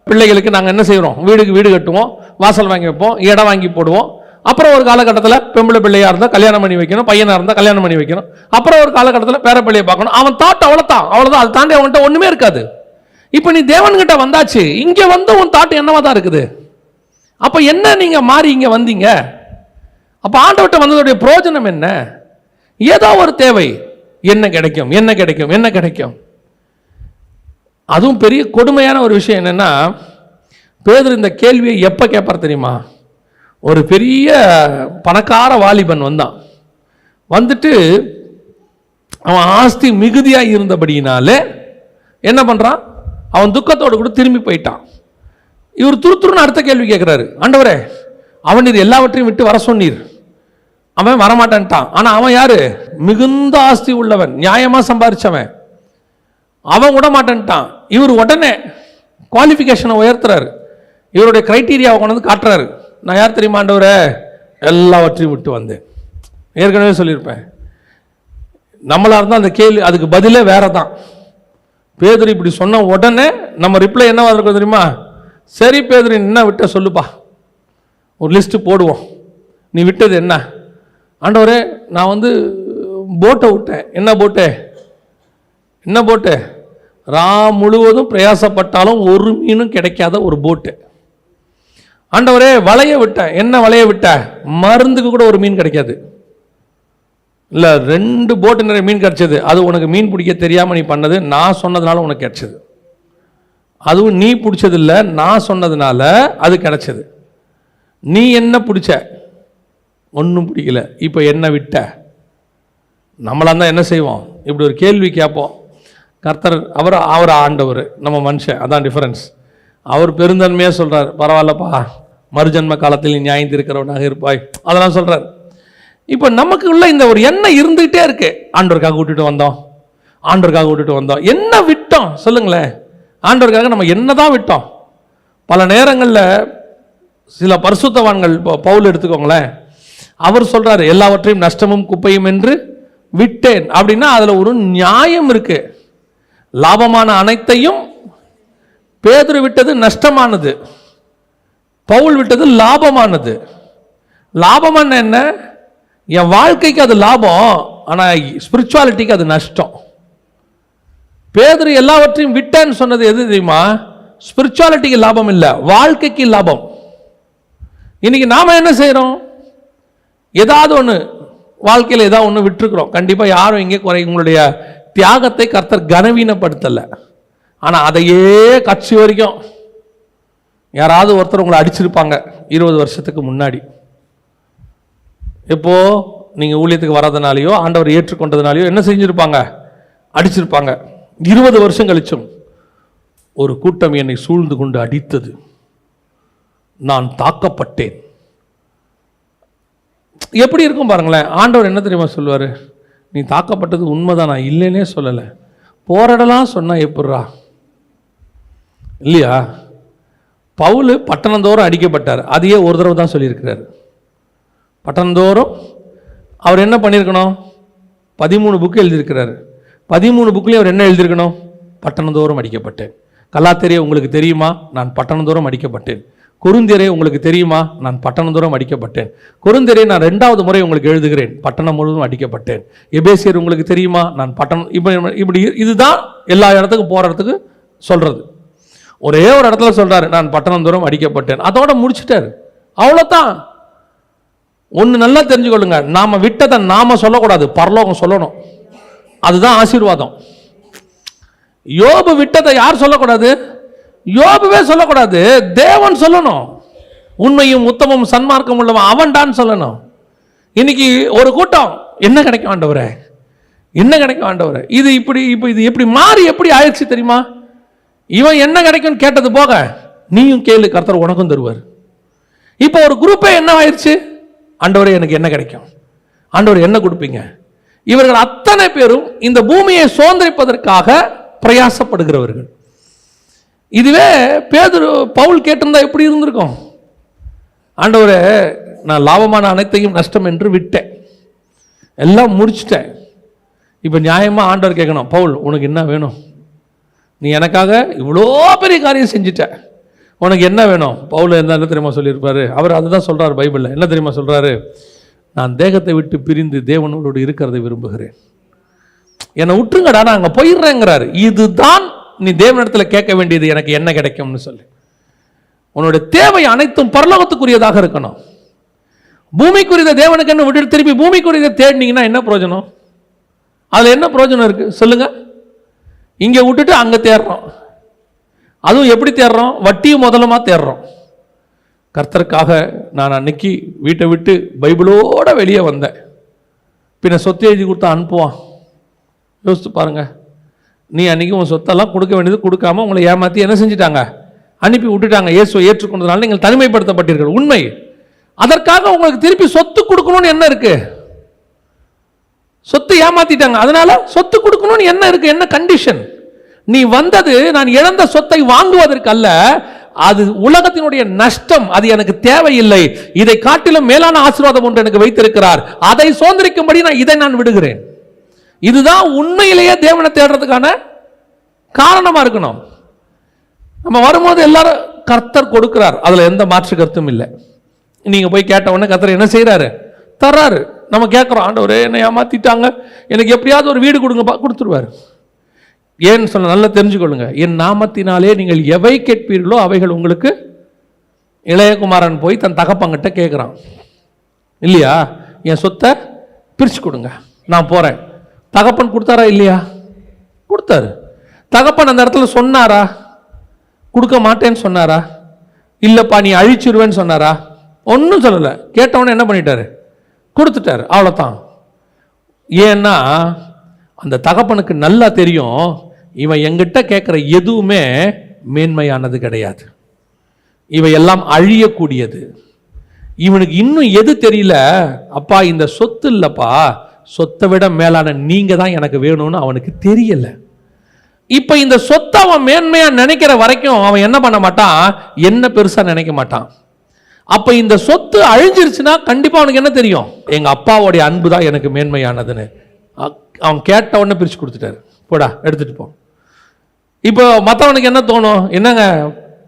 பிள்ளைகளுக்கு நாங்கள் என்ன செய்கிறோம், வீடுக்கு வீடு கட்டுவோம், வாசல் வாங்கி வைப்போம், இடம் வாங்கி போடுவோம். அப்புறம் ஒரு காலகட்டத்தில் பெம்பளை பிள்ளையாக இருந்தால் கல்யாணம் பண்ணி வைக்கணும், பையனாக இருந்தால் கல்யாணம் பண்ணி வைக்கணும். அப்புறம் ஒரு காலகட்டத்தில் பேர பிள்ளையை பார்க்கணும். அவன் தாட் அவ்வளோதான், அவ்வளோதான். அது தாண்டி அவன்கிட்ட ஒன்றுமே இருக்காது. இப்போ நீ தேவன்கிட்ட வந்தாச்சு, இங்கே வந்து உன் தாட் என்னவா தான் இருக்குது. அப்போ என்ன நீங்கள் மாறி இங்கே வந்தீங்க? அப்போ ஆண்டவர்கிட்ட வந்ததுடைய பிரயோஜனம் என்ன? ஏதோ ஒரு தேவை, என்ன கிடைக்கும், என்ன கிடைக்கும், என்ன கிடைக்கும். அதுவும் பெரிய கொடுமையான ஒரு விஷயம் என்னன்னா, பேதுரு இந்த கேள்வியை எப்போ கேட்பார் தெரியுமா? ஒரு பெரிய பணக்கார வாலிபன் வந்தான். வந்துட்டு அவன் ஆஸ்தி மிகுதியாக இருந்தபடியினாலே என்ன பண்ணுறான், அவன் துக்கத்தோடு கூட திரும்பி போயிட்டான். இவர் துருத்துருன்னு அடுத்த கேள்வி கேட்குறாரு, ஆண்டவரே அவன் நீர் எல்லாவற்றையும் விட்டு வர சொன்னீர், அவன் வரமாட்டான்ட்டான். ஆனால் அவன் யாரு? மிகுந்த ஆஸ்தி உள்ளவன், நியாயமாக சம்பாதிச்சவன். அவன் விட மாட்டேன்ட்டான். இவர் உடனே குவாலிஃபிகேஷனை உயர்த்துறாரு, இவருடைய கிரைட்டீரியாவை கொண்டு வந்து காட்டுறாரு. நான் யார் தெரியுமா ஆண்டவரே? எல்லாவற்றையும் விட்டு வந்தேன். ஏற்கனவே சொல்லியிருப்பேன், நம்மளா இருந்தால் அந்த கேள்வி அதுக்கு பதிலே வேற தான். பேதுரு இப்படி சொன்ன உடனே நம்ம ரிப்ளை என்னவா இருக்கும் தெரியுமா? சரி பேதுரு, என்ன விட்ட சொல்லுப்பா, ஒரு லிஸ்ட்டு போடுவோம். நீ விட்டது என்ன? ஆண்டவரே நான் போட்டை விட்டேன். என்ன போட்டு? என்ன போட்டு? முழுவதும் பிரயாசப்பட்டாலும் ஒரு மீனும் கிடைக்காத ஒரு போட்டு. ஆண்டவரே வலைய விட்டேன். என்ன வலைய விட்ட? மருந்துக்கு கூட ஒரு மீன் கிடைக்காது. இல்லை 2 போட்டு நிறைய மீன் கிடைச்சது. அது உனக்கு மீன் பிடிக்க தெரியாமல் நீ பண்ணது, நான் சொன்னதுனால உனக்கு கிடைச்சது. அதுவும் நீ பிடிச்சது இல்லை, நான் சொன்னதுனால அது கிடைச்சது. நீ என்ன பிடிச்ச? ஒன்றும் பிடிக்கல. இப்போ என்ன விட்ட? நம்மளா தான் என்ன செய்வோம்? இப்படி ஒரு கேள்வி கேட்போம். கர்த்தர் அவர் ஆண்டவர், நம்ம மனுஷன், அதான் டிஃபரன்ஸ். அவர் பெருந்தன்மையாக சொல்கிறார், பரவாயில்லப்பா மறுஜன்ம காலத்தில் நீ நியாயம் இருக்கிறவனாக இருப்பாய், அதெல்லாம் சொல்கிறார். இப்போ நமக்கு உள்ள இந்த ஒரு எண்ணம் இருந்துகிட்டே இருக்கு. ஆண்டவருக்காக விட்டுட்டு வந்தோம், ஆண்டவருக்காக விட்டுட்டு வந்தோம். என்ன விட்டோம் சொல்லுங்களேன்? ஆண்டவருக்காக நம்ம என்ன தான் விட்டோம்? பல நேரங்களில் சில பரிசுத்தவான்கள், பவுல் எடுத்துக்கோங்களேன், அவர் சொல்றாரு எல்லாவற்றையும் நஷ்டமும் குப்பையும் என்று விட்டேன். அப்படின்னா அதுல ஒரு நியாயம் இருக்கு. லாபமான அனைத்தையும் பேதுரு விட்டது நஷ்டமானது, பவுல் விட்டது லாபமானது. லாபமான என்ன? என் வாழ்க்கைக்கு அது லாபம், ஆனா ஸ்பிரிச்சுவாலிட்டிக்கு அது நஷ்டம். பேதுரு எல்லாவற்றையும் விட்டேன்னு சொன்னது எது தெரியுமா? ஸ்பிரிச்சுவாலிட்டிக்கு லாபம் இல்லை, வாழ்க்கைக்கு லாபம். இன்னைக்கு நாம என்ன செய்யறோம்? ஏதாவது ஒன்று வாழ்க்கையில் ஏதாவது ஒன்று விட்டுருக்குறோம். கண்டிப்பாக யாரும் இங்கே உங்களுடைய தியாகத்தை கர்த்தர் கனவீனப்படுத்தலை. ஆனால் அதையே கட்சி வரைக்கும் யாராவது ஒருத்தர் உங்களை அடிச்சிருப்பாங்க 20 வருஷத்துக்கு முன்னாடி. எப்போ நீங்கள் ஊழியத்துக்கு வர்றதுனாலையோ ஆண்டவர் ஏற்றுக்கொண்டதுனாலையோ என்ன செஞ்சுருப்பாங்க? அடிச்சிருப்பாங்க. 20 வருஷம் கழிச்சும் ஒரு கூட்டம் என்னை சூழ்ந்து கொண்டு அடித்தது, நான் தாக்கப்பட்டேன். எப்படி இருக்கும் பாருங்களேன். ஆண்டவர் என்ன தெரியுமா சொல்லுவார்? நீ தாக்கப்பட்டது உண்மைதான், நான் இல்லைன்னே சொல்லலை. போராடலாம் சொன்னால் எப்பட்றா? இல்லையா? பவுல் பட்டணந்தோறும் அடிக்கப்பட்டார், அதையே ஒரு தடவை தான் சொல்லியிருக்கிறார். பட்டணந்தோறும் அவர் என்ன பண்ணியிருக்கணும்? 13 புக்கு எழுதியிருக்கிறார். 13 புக்லேயும் அவர் என்ன எழுதியிருக்கணும்? பட்டணந்தோறும் அடிக்கப்பட்டேன். கலாத்தெரிய உங்களுக்கு தெரியுமா? நான் பட்டணந்தோறும் அடிக்கப்பட்டேன். கொரிந்தியரே உங்களுக்கு தெரியுமா, நான் பட்டணம் தூரம் அடிக்கப்பட்டேன். கொரிந்தியரே நான் 2வது முறை உங்களுக்கு எழுதுகிறேன், பட்டணம் முழுவதும் அடிக்கப்பட்டேன். எபேசியர் உங்களுக்கு தெரியுமா, நான் பட்டணம். இப்படி இதுதான் எல்லா இடத்துக்கும் போகிற இடத்துக்கு சொல்கிறது. ஒரே ஒரு இடத்துல சொல்கிறாரு, நான் பட்டணம் தூரம் அடிக்கப்பட்டேன், அதோட முடிச்சுட்டாரு. அவ்வளோதான். ஒன்று நல்லா தெரிஞ்சுக்கொள்ளுங்க, நாம் விட்டதை நாம் சொல்லக்கூடாது, பரலோகம் சொல்லணும். அதுதான் ஆசீர்வாதம். யோபு விட்டதை யார் சொல்லக்கூடாது? யோபுவே சொல்லக்கூடாது, தேவன் சொல்லணும். உண்மையும் உத்தமும் சன்மார்க்கம் உள்ளவன் அவன் தான் சொல்லணும். இன்னைக்கு ஒரு கூட்டம், என்ன கிடைக்கும் ஆண்டவரே, என்ன கிடைக்கும் ஆண்டவரே, இது இப்படி இது எப்படி மாறி எப்படி ஆயிடுச்சு தெரியுமா? இவன் என்ன கிடைக்கும் கேட்டது போக நீயும் கேளு, கர்த்தர் உனக்கும் தருவார். இப்போ ஒரு குரூப்பே என்ன ஆயிடுச்சு, ஆண்டவரே எனக்கு என்ன கிடைக்கும், ஆண்டவர் என்ன கொடுப்பீங்க. இவர்கள் அத்தனை பேரும் இந்த பூமியை சுதந்திரிப்பதற்காக பிரயாசப்படுகிறவர்கள். இதுவே பவுல் கேட்டிருந்தா எப்படி இருந்திருக்கும்? ஆண்டவரே நான் லாபமான அனைத்தையும் நஷ்டம் என்று விட்டேன், எல்லாம் முடிச்சிட்டேன். இப்போ நியாயமாக ஆண்டவர் கேட்கணும், பவுல் உனக்கு என்ன வேணும், நீ எனக்காக இவ்வளோ பெரிய காரியம் செஞ்சிட்ட, உனக்கு என்ன வேணும்? பவுல் என்ன தெரியுமா சொல்லியிருப்பாரு? அவர் அதுதான் சொல்கிறார் பைபிளில். என்ன தெரியுமா சொல்கிறாரு? நான் தேகத்தை விட்டு பிரிந்து தேவனோடு இருக்கிறதை விரும்புகிறேன், என்னை விட்டுருங்கடா நான் அங்கே போயிடுறேங்கிறாரு. இதுதான் நீ தேவனிடத்தில் கேட்க வேண்டியது, எனக்கு என்ன கிடைக்கும்னு சொல்லி. உன்னுடைய தேவை அனைத்தும் பரலோகத்துக்குரியதாக இருக்கணும். பூமிக்குரிய தேவனுக்கு என்ன விட்டு திருப்பி பூமிக்குரிய தேடினீங்கன்னா என்ன பிரயோஜனம்? அதில் என்ன பிரயோஜனம் இருக்கு சொல்லுங்க? இங்கே விட்டுட்டு அங்கே தேடுறோம். அதுவும் எப்படி தேடுறோம்? வட்டியும் முதலமா தேடுறோம். கர்த்தருக்காக நான் அன்னைக்கு வீட்டை விட்டு பைபிளோட வெளியே வந்தேன். பின்ன சொத்து எழுதி கொடுத்தா அனுப்புவான். யோசித்து பாருங்க. நீ அன்னைக்கு உன் சொத்தெல்லாம் கொடுக்க வேண்டியது கொடுக்காம உங்களை ஏமாற்றி என்ன செஞ்சிட்டாங்க? அனுப்பி விட்டுட்டாங்க. இயேசுவை ஏற்றுக்கொண்டதுனால நீங்கள் தனிமைப்படுத்தப்பட்டீர்கள், உண்மை. அதற்காக உங்களுக்கு திருப்பி சொத்து கொடுக்கணும்னு என்ன இருக்கு? சொத்து ஏமாத்திட்டாங்க, அதனால சொத்து கொடுக்கணும்னு என்ன இருக்கு? என்ன கண்டிஷன்? நீ வந்தது நான் இழந்த சொத்தை வாங்குவதற்கு அல்ல, அது உலகத்தினுடைய நஷ்டம், அது எனக்கு தேவையில்லை. இதை காட்டிலும் மேலான ஆசீர்வாதம் ஒன்று எனக்கு வைத்திருக்கிறார், அதை சுதந்திரிக்கும்படி இதை நான் விடுகிறேன். இதுதான் உண்மையிலேயே தேவனை தேடுறதுக்கான காரணமா இருக்கணும். நம்ம வரும்போது எல்லாரும் கர்த்தர் கொடுக்கிறார், அதுல எந்த மாற்று கருத்தும் இல்லை. நீங்க போய் கேட்ட உடனே கர்த்தர் என்ன செய்யறாரு? தர்றாரு. நம்ம கேட்கிறோம், ஆண்டவரே என்னை ஏமாத்திட்டாங்க, எனக்கு எப்படியாவது ஒரு வீடு கொடுங்கப்பா, கொடுத்துருவாரு. ஏன்னு சொல்ல நல்லா தெரிஞ்சுக்கொள்ளுங்க, என் நாமத்தினாலே நீங்கள் எவை கேட்பீர்களோ அவைகள் உங்களுக்கு. இளையகுமாரன் போய் தன் தகப்பங்கிட்ட கேட்குறான் இல்லையா, என் சொத்தை பிரித்து கொடுங்க, நான் போகிறேன். தகப்பன் கொடுத்தாரா இல்லையா? கொடுத்தாரு. தகப்பன் அந்த இடத்துல சொன்னாரா? கொடுக்க மாட்டேன்னு சொன்னாரா? இல்லைப்பா நீ அழிச்சிருவேன்னு சொன்னாரா? ஒன்றும் சொல்லலை. கேட்டவொன்னே என்ன பண்ணிட்டாரு? கொடுத்துட்டாரு, அவ்வளோதான். ஏன்னா அந்த தகப்பனுக்கு நல்லா தெரியும், இவன் எங்கிட்ட கேட்குற எதுவுமே மேன்மையானது கிடையாது, இவையெல்லாம் அழியக்கூடியது. இவனுக்கு இன்னும் எது தெரியல, அப்பா இந்த சொத்து இல்லைப்பா, சொத்தை விட மேலான நீங்க தான் எனக்கு வேணும்னு அவனுக்கு தெரியல. இப்ப இந்த சொத்தை அவன் மேன்மையா நினைக்கிற வரைக்கும் அவன் என்ன பண்ண மாட்டான்? என்ன பெருசா நினைக்க மாட்டான். அப்ப இந்த சொத்து அழிஞ்சிருச்சுன்னா கண்டிப்பா அவனுக்கு என்ன தெரியும்? எங்க அப்பாவுடைய அன்பு தான் எனக்கு மேன்மையானதுன்னு. அவன் கேட்ட உடனே பிரிச்சு கொடுத்துட்டாரு, போடா எடுத்துட்டு போ. இப்போ மற்றவனுக்கு என்ன தோணும்? என்னங்க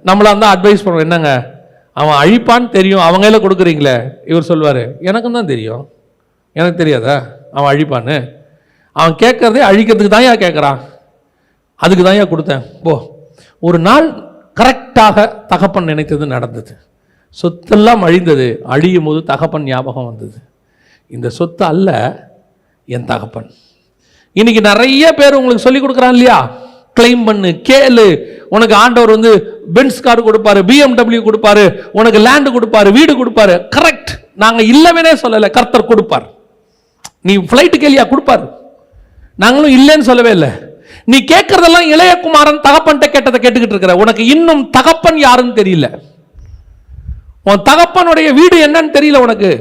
நம்மளா இருந்தால் அட்வைஸ் பண்ணுவோம், என்னங்க அவன் அழிப்பான்னு தெரியும், அவங்க கையில் கொடுக்குறீங்களே. இவர் சொல்வார், எனக்கும் தான் தெரியும், எனக்கு தெரியாதா அவன் அழிப்பான்னு? அவன் கேட்கறதே அழிக்கிறதுக்கு தான் ஏன் கேட்குறான், அதுக்கு தான் ஏன் கொடுத்தேன் போ. ஒரு நாள் கரெக்டாக தகப்பன் நினைத்தது நடந்தது. சொத்தெல்லாம் அழிந்தது. அழியும் போது தகப்பன் ஞாபகம் வந்தது, இந்த சொத்து அல்ல என் தகப்பன். இன்னைக்கு நிறைய பேர் உங்களுக்கு சொல்லி கொடுக்குறான் இல்லையா, கிளைம் பண்ணு, கேளு, உனக்கு ஆண்டவர் வந்து பென்ஸ் கார் கொடுப்பாரு, BMW கொடுப்பாரு, உனக்கு லேண்டு கொடுப்பாரு, வீடு கொடுப்பாரு. கரெக்ட், நாங்கள் இல்லவே சொல்லலை, கர்த்தர் கொடுப்பார். நீ ஃப்ளைட்டு கேளியா, கொடுப்பாரு. நாங்களும் இல்லைன்னு சொல்லவே இல்லை. நீ கேட்கறதெல்லாம் இளையகுமாரன் தகப்பன்ட்ட கேட்டதை கேட்டுக்கிட்டு இருக்கிற. உனக்கு இன்னும் தகப்பன் யாருன்னு தெரியல, உன் தகப்பனுடைய வீடு என்னன்னு தெரியல உனக்கு.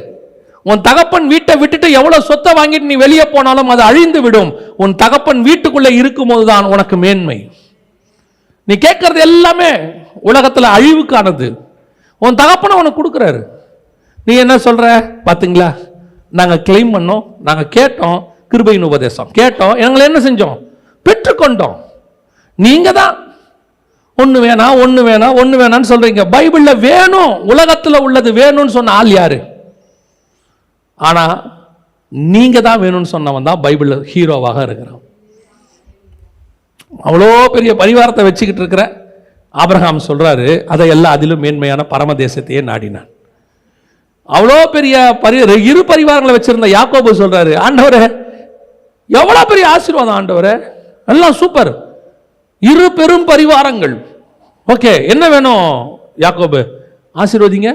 உன் தகப்பன் வீட்டை விட்டுட்டு எவ்வளவு சொத்தை வாங்கிட்டு நீ வெளியே போனாலும் அது அழிந்து விடும். உன் தகப்பன் வீட்டுக்குள்ள இருக்கும் போதுதான் உனக்கு மேன்மை. நீ கேட்கறது எல்லாமே உலகத்துல அழிவுக்கானது. உன் தகப்பனை உனக்கு கொடுக்குறாரு. நீ என்ன சொல்ற? பாத்தீங்களா, நாங்க கிளைம் பண்ணோம், நாங்க கேட்டோம், கிருபையின் உபதேசம் கேட்டோம், எங்களை என்ன செஞ்சோம்? பெற்றுக்கொண்டோம். நீங்க தான் ஒன்று வேணாம் ஒன்று வேணாம் ஒன்று வேணான்னு சொல்றீங்க. பைபிளில் வேணும், உலகத்தில் உள்ளது வேணும்னு சொன்ன ஆள் யாரு? ஆனால் நீங்கள் தான் வேணும்னு சொன்னவன் தான் பைபிளில் ஹீரோவாக இருக்கிறான். அவ்வளோ பெரிய பரிவாரத்தை வச்சுக்கிட்டு இருக்கிற ஆபிரகாம் சொல்றாரு, அதை எல்லாம் அதிலும் மேன்மையான பரமதேசத்தையே நாடினான். அவ்வளோ பெரிய இரு பரிவாரங்களை வச்சிருந்த யாக்கோபு சொல்றாரு, ஆண்டவரே எவ்வளோ பெரிய ஆசீர்வாதம் ஆண்டவரே, எல்லாம் சூப்பர், இரு பெரும் பரிவாரங்கள், ஓகே என்ன வேணும் யாக்கோபு, ஆசீர்வதிங்க.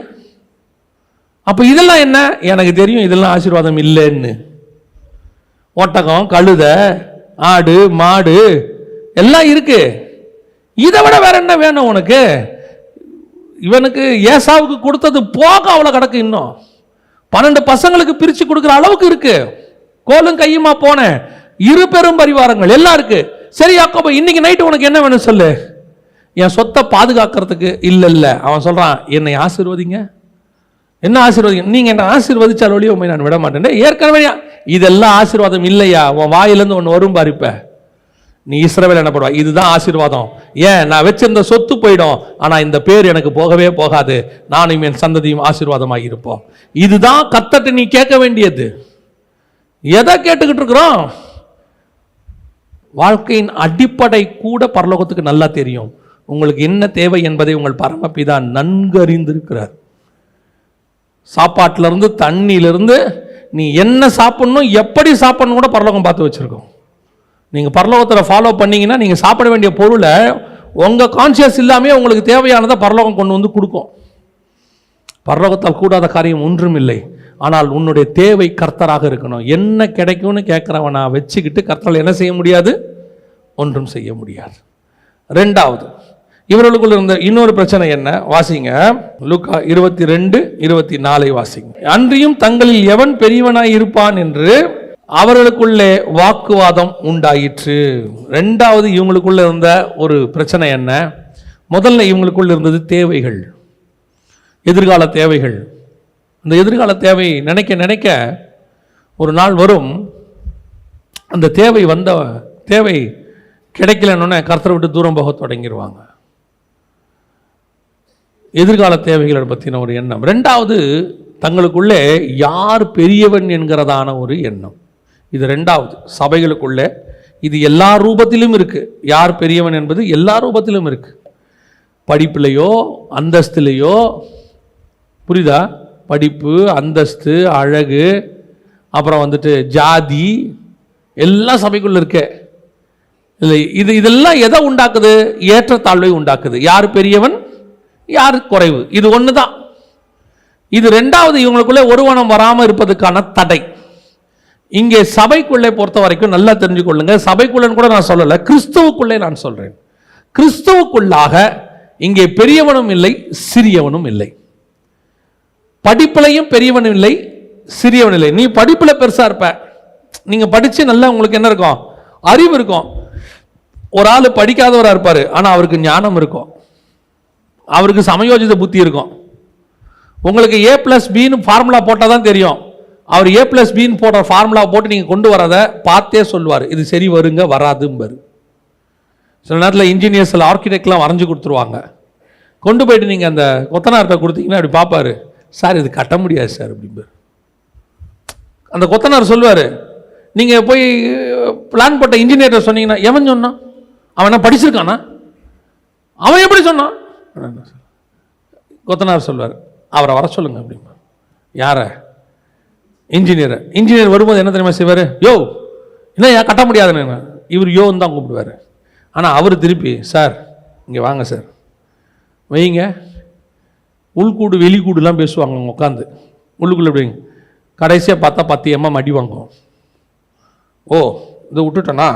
அப்போ இதெல்லாம் என்ன? எனக்கு தெரியும் இதெல்லாம் ஆசீர்வாதம் இல்லைன்னு. ஒட்டகம், கழுதை, ஆடு, மாடு எல்லாம் இருக்கு, இதை விட வேற என்ன வேணும் உனக்கு? இவனுக்கு ஏசாவுக்கு கொடுத்தது போக அவ்வளோ கிடக்கு, இன்னும் 12 பசங்களுக்கு பிரித்து கொடுக்குற அளவுக்கு இருக்கு. கோலும் கையுமா போன இரு பெரும் பரிவாரங்கள் எல்லாம் இருக்கு. சரி யாக்கோபு, இன்னைக்கு நைட்டு உனக்கு என்ன வேணும் சொல்லு. என் சொத்தை பாதுகாக்கிறதுக்கு இல்லை. அவன் சொல்றான், என்னை ஆசீர்வதிங்க. என்ன ஆசீர்வதிங்க? நீங்க என்ன ஆசீர்வதிச்சால் ஒழிய உண்மை நான் விட மாட்டேன். ஏற்கனவே இதெல்லாம் ஆசீர்வாதம் இல்லையா? உன் வாயிலிருந்து ஒன்று வரும் பாரிப்ப, நீ இஸ்ரவேல் எனப்படுவா. இதுதான் ஆசீர்வாதம். ஏன்? நான் வச்சிருந்த சொத்து போயிடும், ஆனா இந்த பேர் எனக்கு போகவே போகாது, நானும் என் சந்ததியும் ஆசீர்வாதமாக இருப்போம். இதுதான் கத்தட்டு நீ கேட்க வேண்டியது. எதை கேட்டுக்கிட்டு இருக்கிறோம்? வாழ்க்கையின் அடிப்படை கூட பரலோகத்துக்கு நல்லா தெரியும். உங்களுக்கு என்ன தேவை என்பதை உங்கள் பரமபிதா நன்கு அறிந்திருக்கிறார். சாப்பாட்டிலிருந்து தண்ணியிலிருந்து நீ என்ன சாப்பிடணும், எப்படி சாப்பிடணும் கூட பரலோகம் பார்த்து வச்சிருக்கோம். நீங்கள் பரலோகத்தில் ஃபாலோ பண்ணீங்கன்னா நீங்கள் சாப்பிட வேண்டிய பொருளை உங்கள் கான்சியஸ் இல்லாமே உங்களுக்கு தேவையானதை பரலோகம் கொண்டு வந்து கொடுக்கும். பரலோகத்தால் கூடாத காரியம் ஒன்றும் இல்லை. ஆனால் உன்னுடைய தேவை கர்த்தராக இருக்கணும். என்ன கிடைக்கும்னு கேட்குறவனா வச்சுக்கிட்டு கர்த்தரால் என்ன செய்ய முடியாது? ஒன்றும் செய்ய முடியாது. ரெண்டாவது, இவர்களுக்குள்ள இருந்த இன்னொரு பிரச்சனை என்ன? வாசிங்க, லூக்கா 22:24 வாசிங்க. அன்றியும் தங்களில் எவன் பெரியவனாய் இருப்பான் என்று அவர்களுக்குள்ளே வாக்குவாதம் உண்டாயிற்று. ரெண்டாவது, இவங்களுக்குள்ள இருந்த ஒரு பிரச்சனை என்ன? முதல்ல இவங்களுக்குள்ள இருந்தது தேவைகள், எதிர்கால தேவைகள். அந்த எதிர்கால தேவை நினைக்க நினைக்க ஒரு நாள் வரும், அந்த தேவை கிடைக்கலன்னு கர்த்தரை விட்டு தூரம் போக தொடங்கிடுவாங்க. எதிர்கால தேவைகளை பற்றின ஒரு எண்ணம். ரெண்டாவது, தங்களுக்குள்ளே யார் பெரியவன் என்கிறதான ஒரு எண்ணம். இது ரெண்டாவது சபைகளுக்குள்ளே. இது எல்லா ரூபத்திலும் இருக்கு. யார் பெரியவன் என்பது எல்லா ரூபத்திலும் இருக்கு. படிப்புலையோ அந்தஸ்துலையோ, புரியுதா? படிப்பு, அந்தஸ்து, அழகு, அப்புறம் ஜாதி எல்லாம் சபைக்குள்ள இருக்கு. இல்லை, இதெல்லாம் எதை உண்டாக்குது? ஏற்றத்தாழ்வை உண்டாக்குது. யார் பெரியவன், யார் குறைவு, இது ஒன்று தான். இது ரெண்டாவது, இவங்களுக்குள்ளே ஒருவனம் வராமல் இருப்பதுக்கான தடை. இங்கே சபைக்குள்ளே பொறுத்த வரைக்கும் நல்லா தெரிஞ்சுக்கொள்ளுங்க. சபைக்குள்ளன்னு கூட நான் சொல்லலை, கிறிஸ்துவுக்குள்ளே நான் சொல்றேன். கிறிஸ்துவுக்குள்ளாக இங்கே பெரியவனும் இல்லை, சிறியவனும் இல்லை. படிப்பிலையும் பெரியவனும் இல்லை, சிறியவன் இல்லை. நீ படிப்பில் பெருசா இருப்ப, நீங்க படிச்சு நல்லா உங்களுக்கு என்ன இருக்கும்? அறிவு இருக்கும். ஒரு ஆள் படிக்காதவராக இருப்பாரு, ஆனா அவருக்கு ஞானம் இருக்கும், அவருக்கு சமயோஜித புத்தி இருக்கும். உங்களுக்கு A+B ஃபார்முலா போட்டால் தான் தெரியும். அவர் A+B போடுற ஃபார்முலா போட்டு நீங்கள் கொண்டு வரதை பார்த்தே சொல்லுவார், இது சரி வருங்க வராதும்பார். சில நேரத்தில் இன்ஜினியர்ஸ், ஆர்கிடெக்ட்லாம் வரைஞ்சி கொடுத்துருவாங்க. கொண்டு போயிட்டு நீங்கள் அந்த கொத்தனார்கிட்ட கொடுத்தீங்கன்னா அப்படி பார்ப்பாரு, சார் இது கட்ட முடியாது சார் அப்படிம்பார். அந்த கொத்தனார் சொல்லுவார், நீங்கள் போய் பிளான் போட்ட இன்ஜினியர்கிட்ட சொன்னீங்கன்னா, எவன் சொன்னான்? அவன் என்ன படிச்சிருக்கானா? அவன் எப்படி சொன்னான்? கொத்தனார் சொல்வார், அவரை வர சொல்லுங்க அப்படிமா. யார? இன்ஜினியர். இன்ஜினியர் வரும்போது என்ன தெரியுமா செய்வார்? யோ என்ன கட்ட முடியாதுன்னு இவர் யோன்னு தான் கூப்பிடுவார். ஆனால் அவர் திருப்பி, சார் இங்கே வாங்க சார், வைங்க. உள்கூடு வெளிக்கூடுலாம் பேசுவாங்க அவங்க உட்காந்து, உள்ளுக்குள்ளே எப்படிங்க. கடைசியாக பார்த்தா 10 mm அடி வாங்குவோம். ஓ இதை விட்டுட்டேனா,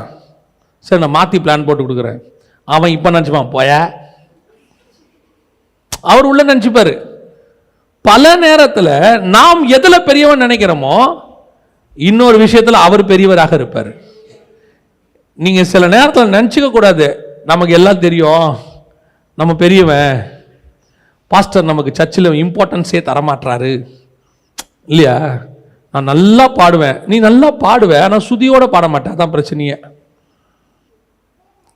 சரி நான் மாற்றி பிளான் போட்டு கொடுக்குறேன். அவன் இப்போ நினச்சிப்பான், போய அவர் உள்ள நினச்சிப்பாரு. பல நேரத்தில் நாம் எதில் பெரியவன் நினைக்கிறோமோ இன்னொரு விஷயத்தில் அவர் பெரியவராக இருப்பார். நீங்க சில நேரத்தில் நினச்சிக்க கூடாது, நமக்கு எல்லாம் தெரியும், நம்ம பெரியவன், பாஸ்டர் நமக்கு சர்ச்சில் இம்பார்ட்டன்ஸே தரமாட்டாரு இல்லையா. நான் நல்லா பாடுவேன், நீ நல்லா பாடுவேன், ஆனால் சுதியோட பாட மாட்டேன், அதான் பிரச்சனையே.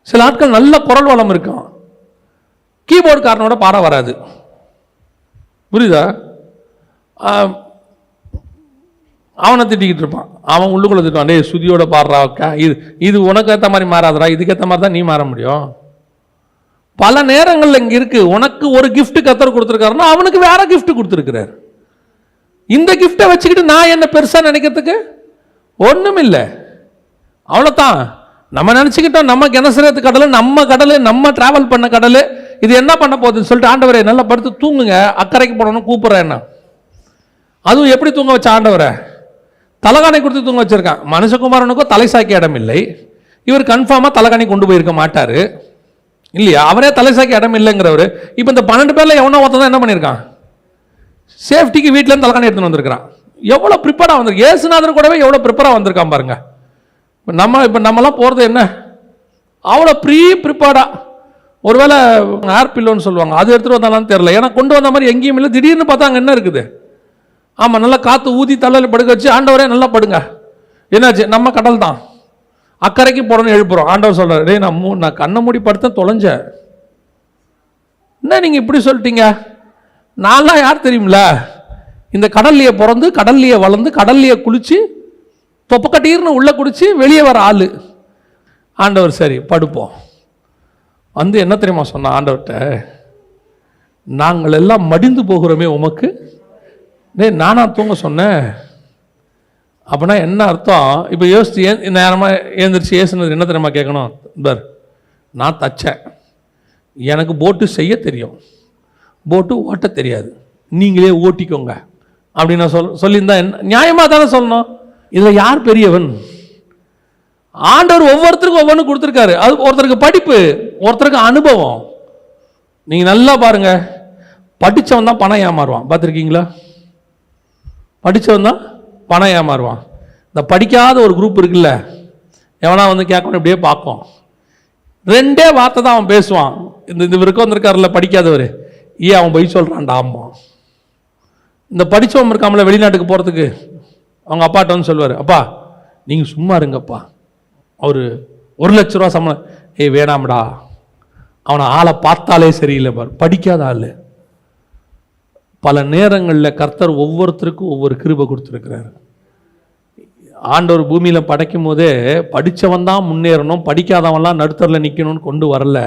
சில ஆட்கள் நல்ல குரல் வளம் இருக்கும், கீபோர்டுக்காரனோட பாட வராது. புரியுதா? அவனை திட்டிக்கிட்டு இருப்பான். அவன் உள்ளுக்குள்ள திட்டுவான், டே சுதியோட பாடுறா, இது உனக்கு ஏற்ற மாதிரி மாறாதரா, இதுக்கு ஏற்ற மாதிரி தான் நீ மாற முடியும். பல நேரங்கள் இங்கே இருக்கு. உனக்கு ஒரு கிஃப்ட் கர்த்தர் கொடுத்துருக்காருன்னா அவனுக்கு வேற கிஃப்ட் கொடுத்துருக்கிறார். இந்த கிஃப்டை வச்சுக்கிட்டு நான் என்ன பெருசா நினைக்கிறதுக்கு ஒண்ணும் இல்லை. அவ்வளோதான். நம்ம நினச்சிக்கிட்டோம் நம்ம கெனசரேத்து கடல், நம்ம கடல், நம்ம டிராவல் பண்ண கடல், இது என்ன பண்ண போகுதுன்னு சொல்லிட்டு ஆண்டவரே நல்லா படுத்து தூங்குங்க, அக்கறைக்கு போடணும்னு கூப்பிட்றேன். என்ன அதுவும் எப்படி தூங்க வச்ச ஆண்டவரை? தலகாணி கொடுத்து தூங்க வச்சிருக்கான். மனுஷகுமாரனுக்கும் தலை சாய்க்க இடம் இல்லை. இவர் கன்ஃபார்மாக தலகாணி கொண்டு போயிருக்க மாட்டார் இல்லையா? அவரே தலை சாய்க்க இடம் இல்லைங்கிறவர். இப்போ இந்த 12 பேரில் எவனோ ஒருத்தன் என்ன பண்ணியிருக்கான்? சேஃப்டிக்கு வீட்டிலேருந்து தலகாணி எடுத்துன்னு வந்திருக்கிறான். எவ்வளோ ப்ரிப்பேராக வந்திருக்கு. ஏசுநாதர் கூடவே எவ்வளோ ப்ரிப்பேராக வந்திருக்கான் பாருங்க. இப்போ நம்மலாம் போகிறது என்ன? அவ்வளோ ப்ரிப்பேர்டாக. ஒருவேளை ஏர் பில்லோன்னு சொல்லுவாங்க, அது எடுத்துகிட்டு வந்தாலும் தெரியல. ஏன்னா கொண்டு வந்த மாதிரி எங்கேயும் இல்லை. திடீர்னு பார்த்தா அங்கே என்ன இருக்குது? ஆமாம், நல்லா காற்று ஊதி தலையில் படுக்க வச்சு, ஆண்டவரே நல்லா படுங்க. என்னாச்சு? நம்ம கடல் தான், அக்கறைக்கு போடணும்னு எழுப்புறோம். ஆண்டவர் சொல்கிறார், டே நான் கண்ணை மூடி படுத்தேன் தொலைஞ்சேன். என்ன நீங்கள் இப்படி சொல்லிட்டீங்க? நான்லாம் யார் தெரியுமில்ல? இந்த கடல்லையே பிறந்து, கடல்லையே வளர்ந்து, கடல்லையே குளிச்சு, தொப்பக்கட்டீர்னு உள்ளே குடிச்சு வெளியே வர ஆள். ஆண்டவர் சரி படுப்போம். வந்து என்ன தெரியுமா சொன்ன ஆண்டவர்கிட்ட? நாங்கள் எல்லாம் மடிந்து போகிறோமே உமக்கு நானா தூங்க சொன்னேன். அப்படின்னா என்ன அர்த்தம்? இப்போ யோசிச்சு நேரமாக ஏந்திரிச்சு ஏசுனது என்ன தெரியுமா கேட்கணும்? பர் நான் தச்சேன், எனக்கு போட்டு செய்ய தெரியும், போட்டு ஓட்ட தெரியாது, நீங்களே ஓட்டிக்கோங்க அப்படின்னு நான் சொல்லியிருந்தா என்ன? நியாயமாக தானே சொல்லணும். இதில் யார் பெரியவன்? ஆண்டவர் ஒவ்வொருத்தருக்கும் ஒவ்வொன்று கொடுத்துருக்காரு. அது ஒருத்தருக்கு படிப்பு, ஒருத்தருக்கு அனுபவம். நீங்கள் நல்லா பாருங்க, படித்தவன் தான் பணம் ஏமாறுவான். பார்த்துருக்கீங்களா? படித்தவன் தான் பணம் ஏமாறுவான். இந்த படிக்காத ஒரு குரூப் இருக்குல்ல, எவனா வந்து கேட்கணும் இப்படியே பார்ப்போம். 2 வார்த்தை தான் அவன் பேசுவான். இந்த விருக்கம் வந்திருக்காருல்ல படிக்காதவர், அவன் போய் சொல்கிறான்டா. ஆமாம், இந்த படித்தவன் இருக்காமல வெளிநாட்டுக்கு போகிறதுக்கு அவங்க அப்பாட்ட வந்து சொல்லுவார், அப்பா நீங்கள் சும்மா இருங்கப்பா, அவர் 1 லட்ச ரூபா சம்பளம். வேணாம்டா, அவனை ஆளை பார்த்தாலே சரியில்லை பார், படிக்காத ஆள். பல நேரங்களில் கர்த்தர் ஒவ்வொருத்தருக்கும் ஒவ்வொரு கிருபை கொடுத்துருக்கிறார். ஆண்டவர் பூமியில் படைக்கும் போதே படித்தவன் தான் முன்னேறணும், படிக்காதவன்லாம் நடுத்தரில் நிற்கணும்னு கொண்டு வரல.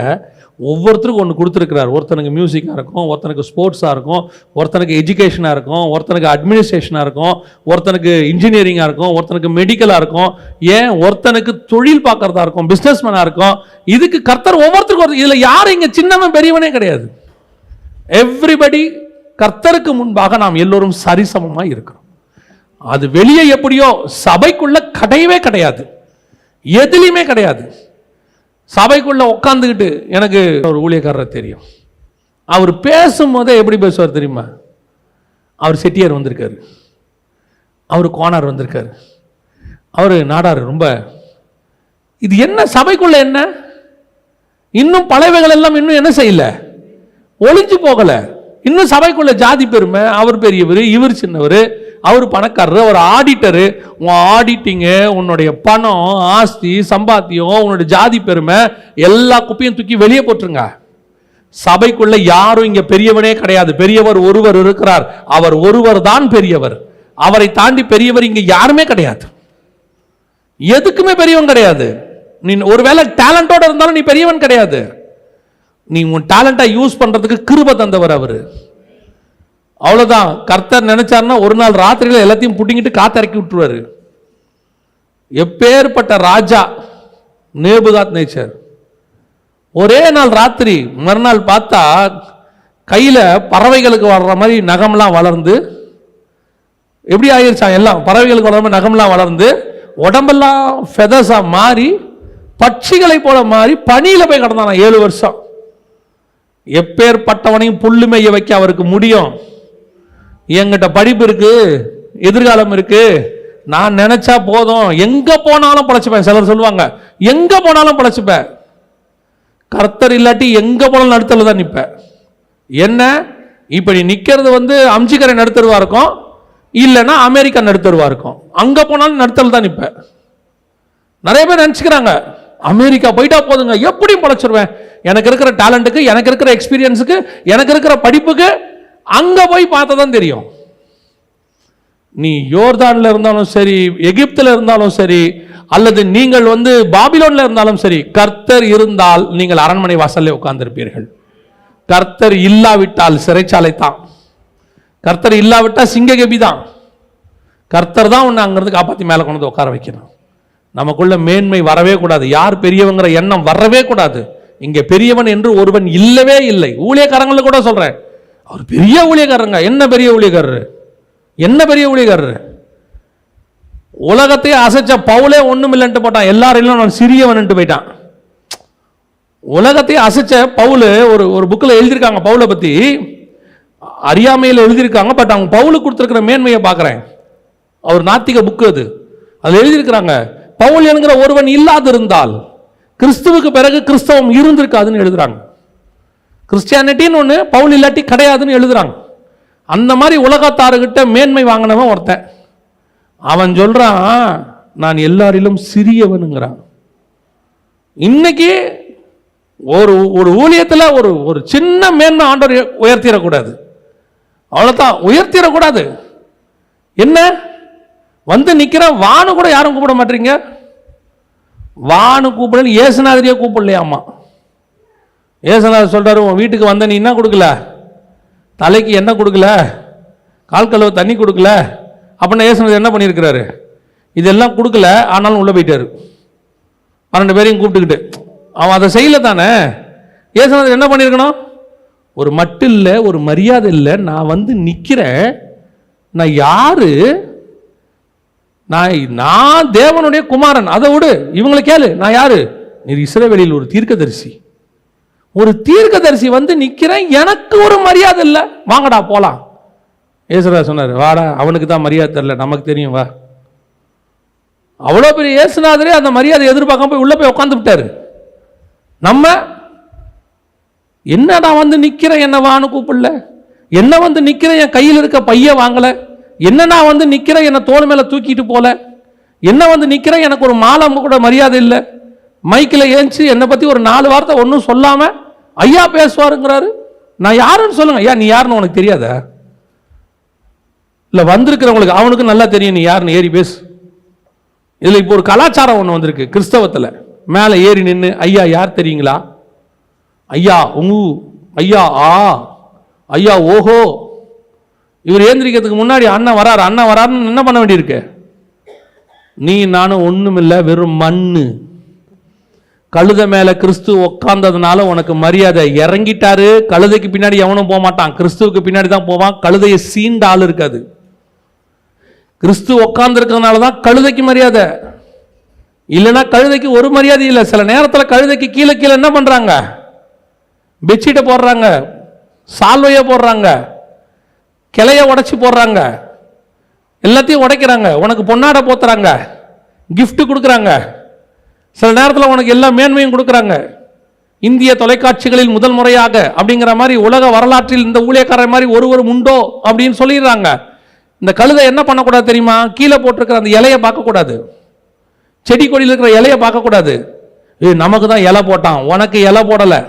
ஒவ்வொருத்தருக்கும் ஒன்று கொடுத்துருக்கிறார். ஒருத்தனுக்கு மியூசிக்காக இருக்கும், ஒருத்தனுக்கு ஸ்போர்ட்ஸாக இருக்கும், ஒருத்தனுக்கு எஜுகேஷனாக இருக்கும், ஒருத்தனுக்கு அட்மினிஸ்ட்ரேஷனாக இருக்கும், ஒருத்தனுக்கு இன்ஜினியரிங்காக இருக்கும், ஒருத்தனுக்கு மெடிக்கலாக இருக்கும், ஏன் ஒருத்தனுக்கு தொழில் பார்க்குறதா இருக்கும், பிஸ்னஸ்மேனாக இருக்கும். இதுக்கு கர்த்தர் ஒவ்வொருத்தருக்கும் இதில் யாரும் இங்கே சின்னவன் பெரியவனே கிடையாது. எவ்ரிபடி கர்த்தருக்கு முன்பாக நாம் எல்லோரும் சரிசமமாக இருக்கிறோம். அது வெளியே எப்படியோ, சபைக்குள்ள கிடையவே கிடையாது, எதுலையுமே கிடையாது. சபைக்குள்ள உட்காந்துக்கிட்டு எனக்கு ஒரு ஊழியக்காரரை தெரியும், அவர் பேசும்போதே எப்படி பேசுவார் தெரியுமா? அவர் செட்டியார் வந்திருக்காரு, அவர் கோனார் வந்திருக்காரு, அவர் நாடார். ரொம்ப இது என்ன சபைக்குள்ள என்ன? இன்னும் பழையவைகள் எல்லாம் இன்னும் என்ன செய்யல, ஒளிஞ்சு போகல. இன்னும் சபைக்குள்ள ஜாதி பெருமை, அவர் பெரியவர், இவர் சின்னவர், அவர் பணக்காரரு, அவர் ஆடிட்டரு. உன் ஆடிட்டிங்கு, உன்னுடைய பணம், ஆஸ்தி, சம்பாத்தியம், உன்னுடைய ஜாதி பெருமை எல்லா குப்பையும் தூக்கி வெளியே போட்டுருங்க. சபைக்குள்ள யாரும் இங்க பெரியவனே கிடையாது. பெரியவர் ஒருவர் இருக்கிறார், அவர் ஒருவர் தான் பெரியவர். அவரை தாண்டி பெரியவர் இங்க யாருமே கிடையாது. எதுக்குமே பெரியவன் கிடையாது. நீ ஒருவேளை டேலண்டோட இருந்தாலும் நீ பெரியவன் கிடையாது. நீ உன் டேலண்டை யூஸ் பண்றதுக்கு கிருபை தந்தவர் அவரு. அவ்வளவுதான். கர்த்தர் நினைச்சாருன்னா ஒரு நாள் ராத்திரியில எல்லாத்தையும் புட்டிங்கிட்டு காத்திறக்கி விட்டுருவாரு. எப்பேற்பட்ட ராஜா நேபுகாத் நேச்சர், ஒரே நாள் ராத்திரி, மறுநாள் பார்த்தா கையில பறவைகளுக்கு வளர்ற மாதிரி நகம்லாம் வளர்ந்து, எப்படி ஆயிருச்சா? எல்லாம் பறவைகளுக்கு வளர்ற மாதிரி நகம்லாம் வளர்ந்து, உடம்பெல்லாம் ஃபெதர்ஸா மாறி, பட்சிகளை போல மாறி பனியில போய் கிடந்தானா 7 வருஷம். எப்பேற்பட்டவனையும் புல்லு மேய வைக்க அவருக்கு முடியும். என்கிட்ட படிப்பு இருக்கு, எதிர்காலம் இருக்கு, நான் நினைச்சா போதும், எங்க போனாலும் பழச்சுப்பேன். சிலர் சொல்லுவாங்க எங்க போனாலும் பழச்சுப்பேன். கர்த்தர் இல்லாட்டி எங்க போனாலும் நடுத்தல தான் நிற்ப. என்ன இப்ப நீ நிக்கிறது அம்ஜிக்கரை நடுத்தருவா இருக்கும், இல்லைன்னா அமெரிக்கா நடுத்தருவா இருக்கும். அங்க போனாலும் நடுத்தல் தான் நிற்ப. நிறைய பேர் நினைச்சுக்கிறாங்க அமெரிக்கா போயிட்டா போதுங்க, எப்படி பழச்சிருவேன், எனக்கு இருக்கிற டேலண்ட்டுக்கு, எனக்கு இருக்கிற எக்ஸ்பீரியன்ஸுக்கு, எனக்கு இருக்கிற படிப்புக்கு அங்க போய் பார்த்தா தான் தெரியும். நீ யோர்தான்ல இருந்தாலும் சரி, எகிப்துல இருந்தாலும் சரி, அல்லது நீங்கள் பாபிலோன்ல இருந்தாலும் சரி, கர்த்தர் இருந்தால் நீங்கள் அரண்மனை வாசல்ல உட்கார்ந்திருப்பீர்கள். கர்த்தர் இல்லாவிட்டால் சிறைச்சாலை தான். கர்த்தர் இல்லாவிட்டால் சிங்ககபி தான். கர்த்தர் தான் உன்னை அங்கிருந்து காப்பாற்றி மேலே கொண்டு உட்கார வைக்கணும். நமக்குள்ள மேன்மை வரவே கூடாது. யார் பெரியவங்கிற எண்ணம் வரவே கூடாது. இங்கே பெரியவன் என்று ஒருவன் இல்லவே இல்லை. ஊழியக்காரங்களை கூட சொல்றேன், அவர் பெரிய ஊழியக்காரங்க. என்ன பெரிய ஊழியக்காரரு, என்ன பெரிய ஊழியக்காரரு? உலகத்தையே அசைச்ச பவுலே ஒண்ணும் இல்லைன்ட்டு போட்டான். எல்லாரும் நான் சிறியவன் போயிட்டான். உலகத்தையே அசைச்ச பவுல் ஒரு புக்கில் எழுதியிருக்காங்க. பவுலை பத்தி அறியாமையில் எழுதியிருக்காங்க. பட் அவங்க பவுலுக்கு கொடுத்துருக்கிற மேன்மையை பார்க்குறேன். அவர் நாத்திக புக்கு அது. அதில் எழுதியிருக்கிறாங்க, பவுல் என்கிற ஒருவன் இல்லாதிருந்தால் கிறிஸ்துவுக்கு பிறகு கிறிஸ்தவம் இருந்திருக்காதுன்னு எழுதுறாங்க. கிறிஸ்டியானிட்டின்னு ஒன்று பவுல் இல்லாட்டி கிடையாதுன்னு எழுதுறாங்க. அந்த மாதிரி உலகத்தாருகிட்ட மேன்மை வாங்கினவன் ஒருத்தன். அவன் சொல்றான், நான் எல்லாரிலும் சிறியவனுங்கிறான். இன்னைக்கு ஒரு ஊழியத்தில் ஒரு சின்ன மேன்மை ஆண்டவர் உயர்த்திடக்கூடாது. அவ்வளோதான், உயர்த்திடக்கூடாது. என்ன நிக்கிற வானு கூட யாரும் கூப்பிட மாட்டீங்க. வானு கூப்பிடல, ஏசுநாதரியே கூப்பிடலையாமா. ஏசுநாதர் சொல்றாரு, உன் வீட்டுக்கு வந்த நீ என்ன கொடுக்கல, தலைக்கு என்ன கொடுக்கல, கால் கழுவ தண்ணி கொடுக்கல. அப்படின்னா ஏசுநாதர் என்ன பண்ணியிருக்கிறாரு, இதெல்லாம் கொடுக்கல, ஆனாலும் உள்ள போயிட்டாரு 12 பேரையும் கூப்பிட்டுக்கிட்டு. அவன் அதை செய்யல தானே. ஏசுநாதர் என்ன பண்ணியிருக்கணும், ஒரு மட்டு இல்லை, ஒரு மரியாதை இல்லை, நான் நிற்கிறேன், நான் யாரு, நான் தேவனுடைய குமாரன், அதை விடு, இவங்களை கேளு, நான் யாரு, நீர் இஸ்ரவேலில் ஒரு தீர்க்கதரிசி. ஒரு தீர்க்கதரிசி நிற்கிறேன், எனக்கு ஒரு மரியாதை இல்லை, வாங்கடா போலாம். ஏசுநாதர் சொன்னார், வாடா, அவனுக்கு தான் மரியாதை தெரியல, நமக்கு தெரியும், வா. அவ்வளோ பெரிய ஏசுநாதரே அந்த மரியாதை எதிர்பார்க்காம போய் உள்ள போய் உட்காந்து விட்டாரு. நம்ம என்னடா நிற்கிறேன், என்ன வான்னு கூப்பிடல, என்ன நிற்கிறேன், என் கையில் இருக்க பைய வாங்கல, என்ன நான் நிற்கிறேன், என்னை தோல் மேலே தூக்கிட்டு போல, என்ன நிற்கிறேன், எனக்கு ஒரு மாலை கூட மரியாதை இல்லை, மைக்கில் ஏஞ்சி என்னை பற்றி ஒரு 4 வார்த்தை ஒன்றும் சொல்லாம ஐயா பேசுவாருங்கிறாரு. நான் யாருன்னு சொல்லுங்க. ஐயா நீ யாருன்னு உனக்கு தெரியாத? இல்லை வந்திருக்கிறவங்களுக்கு அவனுக்கு நல்லா தெரியும் நீ யாருன்னு, ஏறி பேசு. இதில் இப்போ ஒரு கலாச்சாரம் ஒன்று வந்திருக்கு கிறிஸ்தவத்தில். மேலே ஏறி நின்று, ஐயா யார் தெரியுங்களா, ஐயா ஐயா ஆ ஐயா ஓஹோ. இவர் ஏந்திரிக்கிறதுக்கு முன்னாடி அண்ணன் வராருன்னு என்ன பண்ண வேண்டியிருக்கு? நீ நானும் ஒன்றும் இல்லை, வெறும் மண்ணு. கழுதை மேல கிறிஸ்து உட்கார்ந்ததுனால உனக்கு மரியாதை. இறங்கிட்டாரு, கழுதைக்கு பின்னாடி எவனும் போக மாட்டான், கிறிஸ்துவுக்கு பின்னாடி தான் போவான். கழுதையை சீண்ட ஆள் இருக்காது. கிறிஸ்து உட்கார்ந்து இருக்கிறதுனால தான் கழுதைக்கு மரியாதை, இல்லைன்னா கழுதைக்கு ஒரு மரியாதை இல்லை. சில நேரத்தில் கழுதைக்கு கீழே கீழே என்ன பண்றாங்க, பெட்ஷீட்டை போடுறாங்க, சால்வையை போடுறாங்க, கிளைய உடைச்சி போடுறாங்க, எல்லாத்தையும் உடைக்கிறாங்க. உனக்கு பொன்னாடை போத்துறாங்க, கிஃப்ட் கொடுக்குறாங்க. சில நேரத்தில் உனக்கு எல்லா மேன்மையும் கொடுக்குறாங்க. இந்திய தொலைக்காட்சிகளில் முதல் முறையாக அப்படிங்கிற மாதிரி உலக வரலாற்றில் இந்த ஊழியக்காரர் மாதிரி ஒருவரும் உண்டோ அப்படின்னு சொல்லிடுறாங்க. இந்த கழுதை என்ன பண்ணக்கூடாது தெரியுமா? கீழே போட்டிருக்கிற அந்த இலையை பார்க்கக்கூடாது, செடி கொடியில் இருக்கிற இலையை பார்க்கக்கூடாது. நமக்கு தான் இலை போட்டான், உனக்கு இலை போடலை.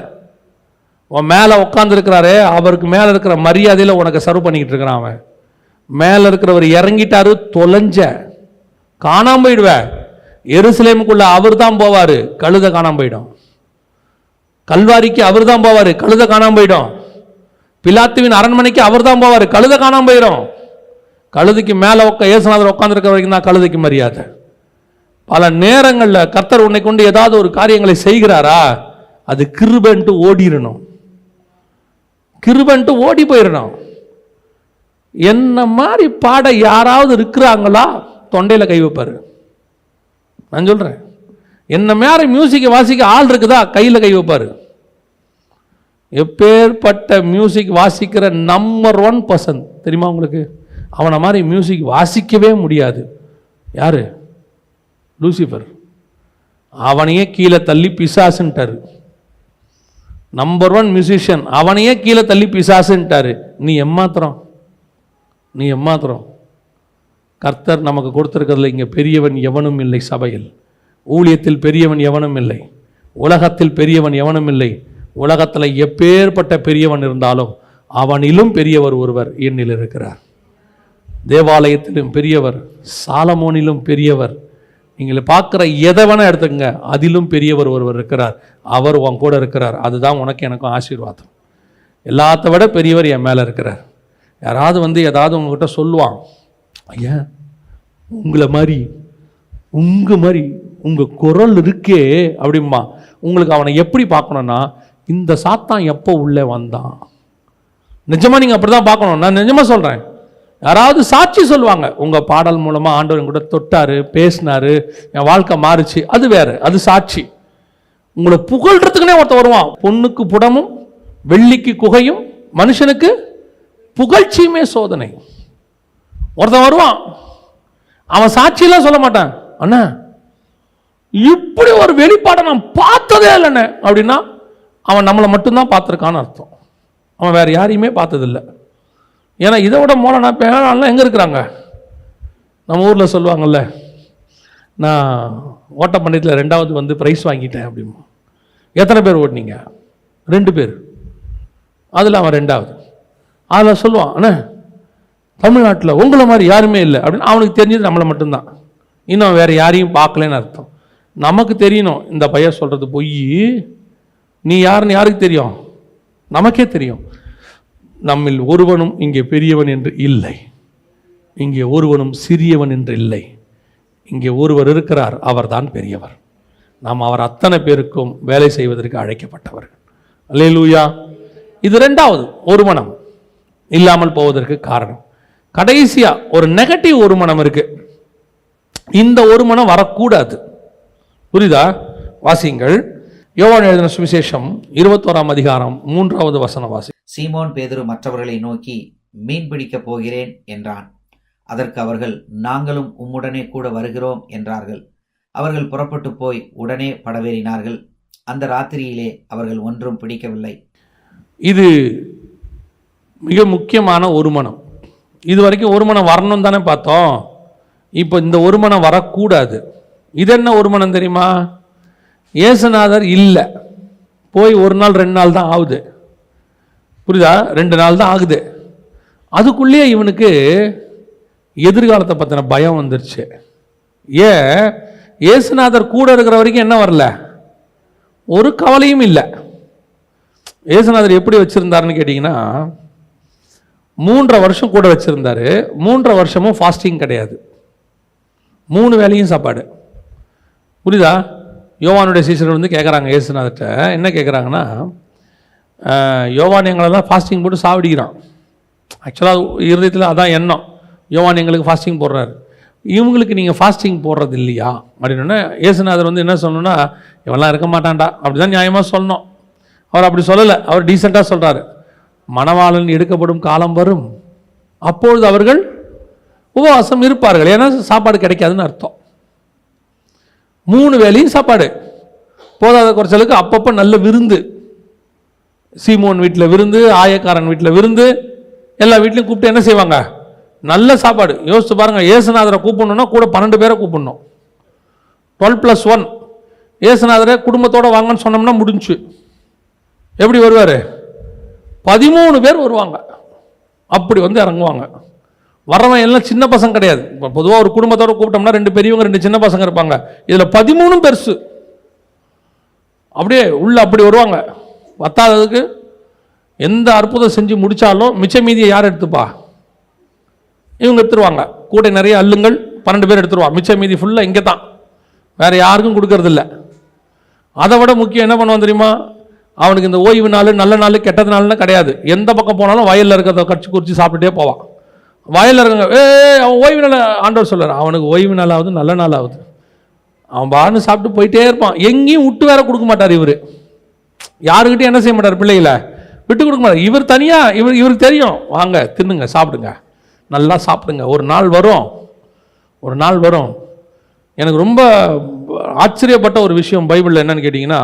உன் மேலே உட்காந்துருக்கிறாரு, அவருக்கு மேலே இருக்கிற மரியாதையில் உனக்கு சர்வ் பண்ணிக்கிட்டு இருக்கிறான். அவன் மேலே இருக்கிறவர் இறங்கிட்டாரு, தொலைஞ்ச காணாம போயிடுவ. எருசலேமுக்குள்ள அவர் தான் போவார், கழுதை காணாம போயிடும். கல்வாரிக்கு அவர் தான் போவார், கழுதை காணாம போயிடும். பிலாத்துவின் அரண்மனைக்கு அவர் தான் போவார், கழுதை காணாம போயிடும். கழுதைக்கு மேலே இயேசுநாதர் உட்காந்துருக்க வரைக்கும் தான் கழுதைக்கு மரியாதை. பல நேரங்களில் கர்த்தர் உன்னை கொண்டு ஏதாவது ஒரு காரியங்களை செய்கிறாரா, அது கிருபைன்ட்டு ஓடிடணும், கிருபைன்ட்டு ஓடி போயிடணும். என்ன மாதிரி பாட யாராவது இருக்கிறாங்களா, தொண்டையில் கை வைப்பாரு. நான் சொல்றேன், என்ன மாதிரி மியூசிக்கை வாசிக்க ஆள் இருக்குதா, கையில் கை வைப்பாரு. எப்பேற்பட்ட மியூசிக் வாசிக்கிற நம்பர் 1 பர்சன் தெரியுமா உங்களுக்கு? அவனை மாதிரி மியூசிக் வாசிக்கவே முடியாது. யாரு? லூசிஃபர். அவனையே கீழே தள்ளி பிசாசுன்ட்டாரு. நம்பர் 1 மியூசிஷியன், அவனையே கீழே தள்ளி பிசாசுன்ட்டாரு. நீ எம்மாத்திரம், நீ எம்மாத்திரம். கர்த்தர் நமக்கு கொடுத்திருக்கிறதுல இங்கே பெரியவன் எவனும் இல்லை சபையில். ஊழியத்தில் பெரியவன் எவனும் இல்லை, உலகத்தில் பெரியவன் எவனும் இல்லை. உலகத்தில் எப்பேற்பட்ட பெரியவன் இருந்தாலும் அவனிலும் பெரியவர் ஒருவர் என்னில் இருக்கிறார். தேவாலயத்திலும் பெரியவர், சாலமோனிலும் பெரியவர், நீங்கள் பார்க்குற எதை வேணால் எடுத்துக்கங்க, அதிலும் பெரியவர் ஒருவர் இருக்கிறார். அவர் உன் கூட இருக்கிறார். அதுதான் உனக்கு எனக்கும் ஆசீர்வாதம். எல்லாத்த விட பெரியவர் என் மேலே இருக்கிறார். யாராவது ஏதாவது உங்ககிட்ட சொல்லுவான், ஐயா உங்களை மாதிரி உங்கள் குரல் இருக்கே அப்படிம்பா. உங்களுக்கு அவனை எப்படி பார்க்கணுன்னா, இந்த சாத்தான் எப்போ உள்ளே வந்தான். நிஜமாக நீங்கள் அப்படி தான் பார்க்கணும். நான் நிஜமாக சொல்கிறேன். யாராவது சாட்சி சொல்லுவாங்க, உங்கள் பாடல் மூலமாக ஆண்டவர் கூட தொட்டார், பேசினார், என் வாழ்க்கை மாறுச்சு, அது வேறு, அது சாட்சி. உங்களை புகழ்றதுக்குன்னே ஒருத்தர் வருவான். பொண்ணுக்கு புடமும் வெள்ளிக்கு குகையும் மனுஷனுக்கு புகழ்ச்சியுமே சோதனை. ஒருத்தன் வருவான், அவன் சாட்சியெல்லாம் சொல்ல மாட்டான். அண்ணா இப்படி ஒரு வெளிப்பாடை நான் பார்த்ததே இல்லைண்ணே அப்படின்னா அவன் நம்மளை மட்டும்தான் பார்த்துருக்கான்னு அர்த்தம். அவன் வேறு யாரையுமே பார்த்ததில்லை. ஏன்னா இதை விட மோளனா பேரெல்லாம் எங்கே இருக்கிறாங்க? நம்ம ஊரில் சொல்லுவாங்கள்ல, நான் ஓட்டப்பந்தயத்தில் 2வது ப்ரைஸ் வாங்கிட்டேன் அப்படிமா. எத்தனை பேர் ஓட்டினீங்க? 2 பேர். அதில் அவன் 2வது. அதில் சொல்லுவான், அண்ணா தமிழ்நாட்டில் உங்களை மாதிரி யாருமே இல்லை அப்படின்னு. அவனுக்கு தெரிஞ்சது நம்மளை மட்டும்தான், இன்னும் வேறு யாரையும் பார்க்கலன்னு அர்த்தம். நமக்கு தெரியணும் இந்த பையன் சொல்கிறது பொய், நீ யாருன்னு யாருக்கு தெரியும்? நமக்கே தெரியும். நம்மில் ஒருவனும் இங்கே பெரியவன் என்று இல்லை, இங்கே ஒருவனும் சிறியவன் என்று இல்லை. இங்கே ஒருவர் இருக்கிறார், அவர்தான் பெரியவர். நாம் அவர் அத்தனை பேருக்கும் வேலை செய்வதற்கு அழைக்கப்பட்டவர்கள். அல்லேலூயா. இது 2வது ஒரு மனம் இல்லாமல் போவதற்கு காரணம். கடைசியா ஒரு நெகட்டிவ் ஒரு மனம் இருக்கு. இந்த ஒரு மனம் வரக்கூடாது. புரியுதா? வாசிங்கள். யோவான் எழுதின சுவிசேஷம் 21ஆம் அதிகாரம் 3வது வசனம் வாசி. சீமோன் பேதுரு மற்றவர்களை நோக்கி, மீன் பிடிக்கப் போகிறேன் என்றான். அதற்கு அவர்கள், நாங்களும் உம்முடனே கூட வருகிறோம் என்றார்கள். அவர்கள் புறப்பட்டு போய் உடனே படவேறினார்கள். அந்த ராத்திரியிலே அவர்கள் ஒன்றும் பிடிக்கவில்லை. இது மிக முக்கியமான ஒரு மனம். இது வரைக்கும் ஒரு மனம் வரணும் தானே பார்த்தோம். இப்போ இந்த ஒரு மனம் வரக்கூடாது. இது என்ன ஒரு மனம் தெரியுமா? இயேசுநாதர் இல்லை, போய் 1 நாள் 2 நாள் தான் ஆகுது. புரியுதா? 2 நாள் தான் ஆகுது. அதுக்குள்ளேயே இவனுக்கு எதிர்காலத்தை பற்றின பயம் வந்துருச்சு. ஏன்? இயேசுநாதர் கூட இருக்கிற வரைக்கும் என்ன வரல? ஒரு கவலையும் இல்லை. இயேசுநாதர் எப்படி வச்சுருந்தாருன்னு கேட்டிங்கன்னா, 3.5 வருஷம் கூட வச்சுருந்தாரு. 3.5 வருஷமும் ஃபாஸ்டிங் கிடையாது, 3 வேளையும் சாப்பாடு. புரியுதா? யோவானுடைய சீசர்கள் கேட்குறாங்க இயேசுநாதர்கிட்ட. என்ன கேட்குறாங்கன்னா, யோவான் எங்களெல்லாம் ஃபாஸ்டிங் போட்டு சாப்பிடிக்கிறான். ஆக்சுவலாக இருதயத்தில் அதான் எண்ணம், யோவான் எங்களுக்கு ஃபாஸ்டிங் போடுறாரு, இவங்களுக்கு நீங்கள் ஃபாஸ்டிங் போடுறது இல்லையா அப்படின்னா இயேசுநாதர் என்ன சொல்லணும்னா, இவெல்லாம் இருக்க மாட்டான்டா அப்படி தான் நியாயமாக சொல்லணும். அவர் அப்படி சொல்லலை. அவர் டீசெண்டாக சொல்கிறாரு, மணவாளன் எடுக்கப்படும் காலம் வரும், அப்பொழுது அவர்கள் உபவாசம் இருப்பார்கள். ஏன்னா சாப்பாடு கிடைக்காதுன்னு அர்த்தம். 3 வேளையும் சாப்பாடு போதாத குறைச்சலுக்கு அப்பப்போ நல்ல விருந்து. சீமோன் வீட்டில் விருந்து, ஆயக்காரன் வீட்டில் விருந்து, எல்லா வீட்லையும் கூப்பிட்டு என்ன செய்வாங்க? நல்ல சாப்பாடு. யோசிச்சு பாருங்க, இயேசுநாதரை கூப்பிடணும்னா கூட 12 பேரை கூப்பிடணும். 12+1. இயேசுநாதரை குடும்பத்தோடு வாங்கன்னு சொன்னோம்னா முடிஞ்சு. எப்படி வருவார்? 13 பேர் வருவாங்க. அப்படி இறங்குவாங்க. வரவன் எல்லாம் சின்ன பசங்க கிடையாது. இப்போ பொதுவாக ஒரு குடும்பத்தோடு கூப்பிட்டோம்னா 2 பெரியவங்க 2 சின்ன பசங்க இருப்பாங்க. இதில் 13 பெருசு. அப்படியே உள்ள அப்படி வருவாங்க. பத்தாததுக்கு எந்த அற்புதம் செஞ்சு முடித்தாலும் மிச்ச மீதியை யார் எடுத்துப்பா? இவங்க எடுத்துருவாங்க. கூட நிறைய அள்ளுங்கள், 12 பேர் எடுத்துருவான். மிச்ச மீதி ஃபுல்லாக இங்கே தான், வேறு யாருக்கும் கொடுக்கறதில்ல. அதை விட முக்கியம் என்ன பண்ணுவான் தெரியுமா? அவனுக்கு இந்த ஓய்வு நாள், நல்ல நாள், கெட்டது நாள்னு கிடையாது. எந்த பக்கம் போனாலும் வயலில் இருக்கிறத கடிச்சு குறித்து சாப்பிட்டுட்டே போவான். வயலில் இருக்காங்க, அவன் ஓய்வு நாள் ஆண்டவர் சொல்கிறார், அவனுக்கு ஓய்வு நாளாவது நல்ல நாளாவது அவன் பாருன்னு சாப்பிட்டு போயிட்டே இருப்பான். எங்கேயும் விட்டு வேற கொடுக்க மாட்டார் இவர். யாருக்கிட்டையும் என்ன செய்ய மாட்டார்? பிள்ளைகளை விட்டு கொடுக்க மாட்டார். இவர் தனியாக இவருக்கு தெரியும், வாங்க தின்னுங்க, சாப்பிடுங்க, நல்லா சாப்பிடுங்க. ஒரு நாள் வரும். எனக்கு ரொம்ப ஆச்சரியப்பட்ட ஒரு விஷயம் பைபிளில் என்னன்னு கேட்டிங்கன்னா,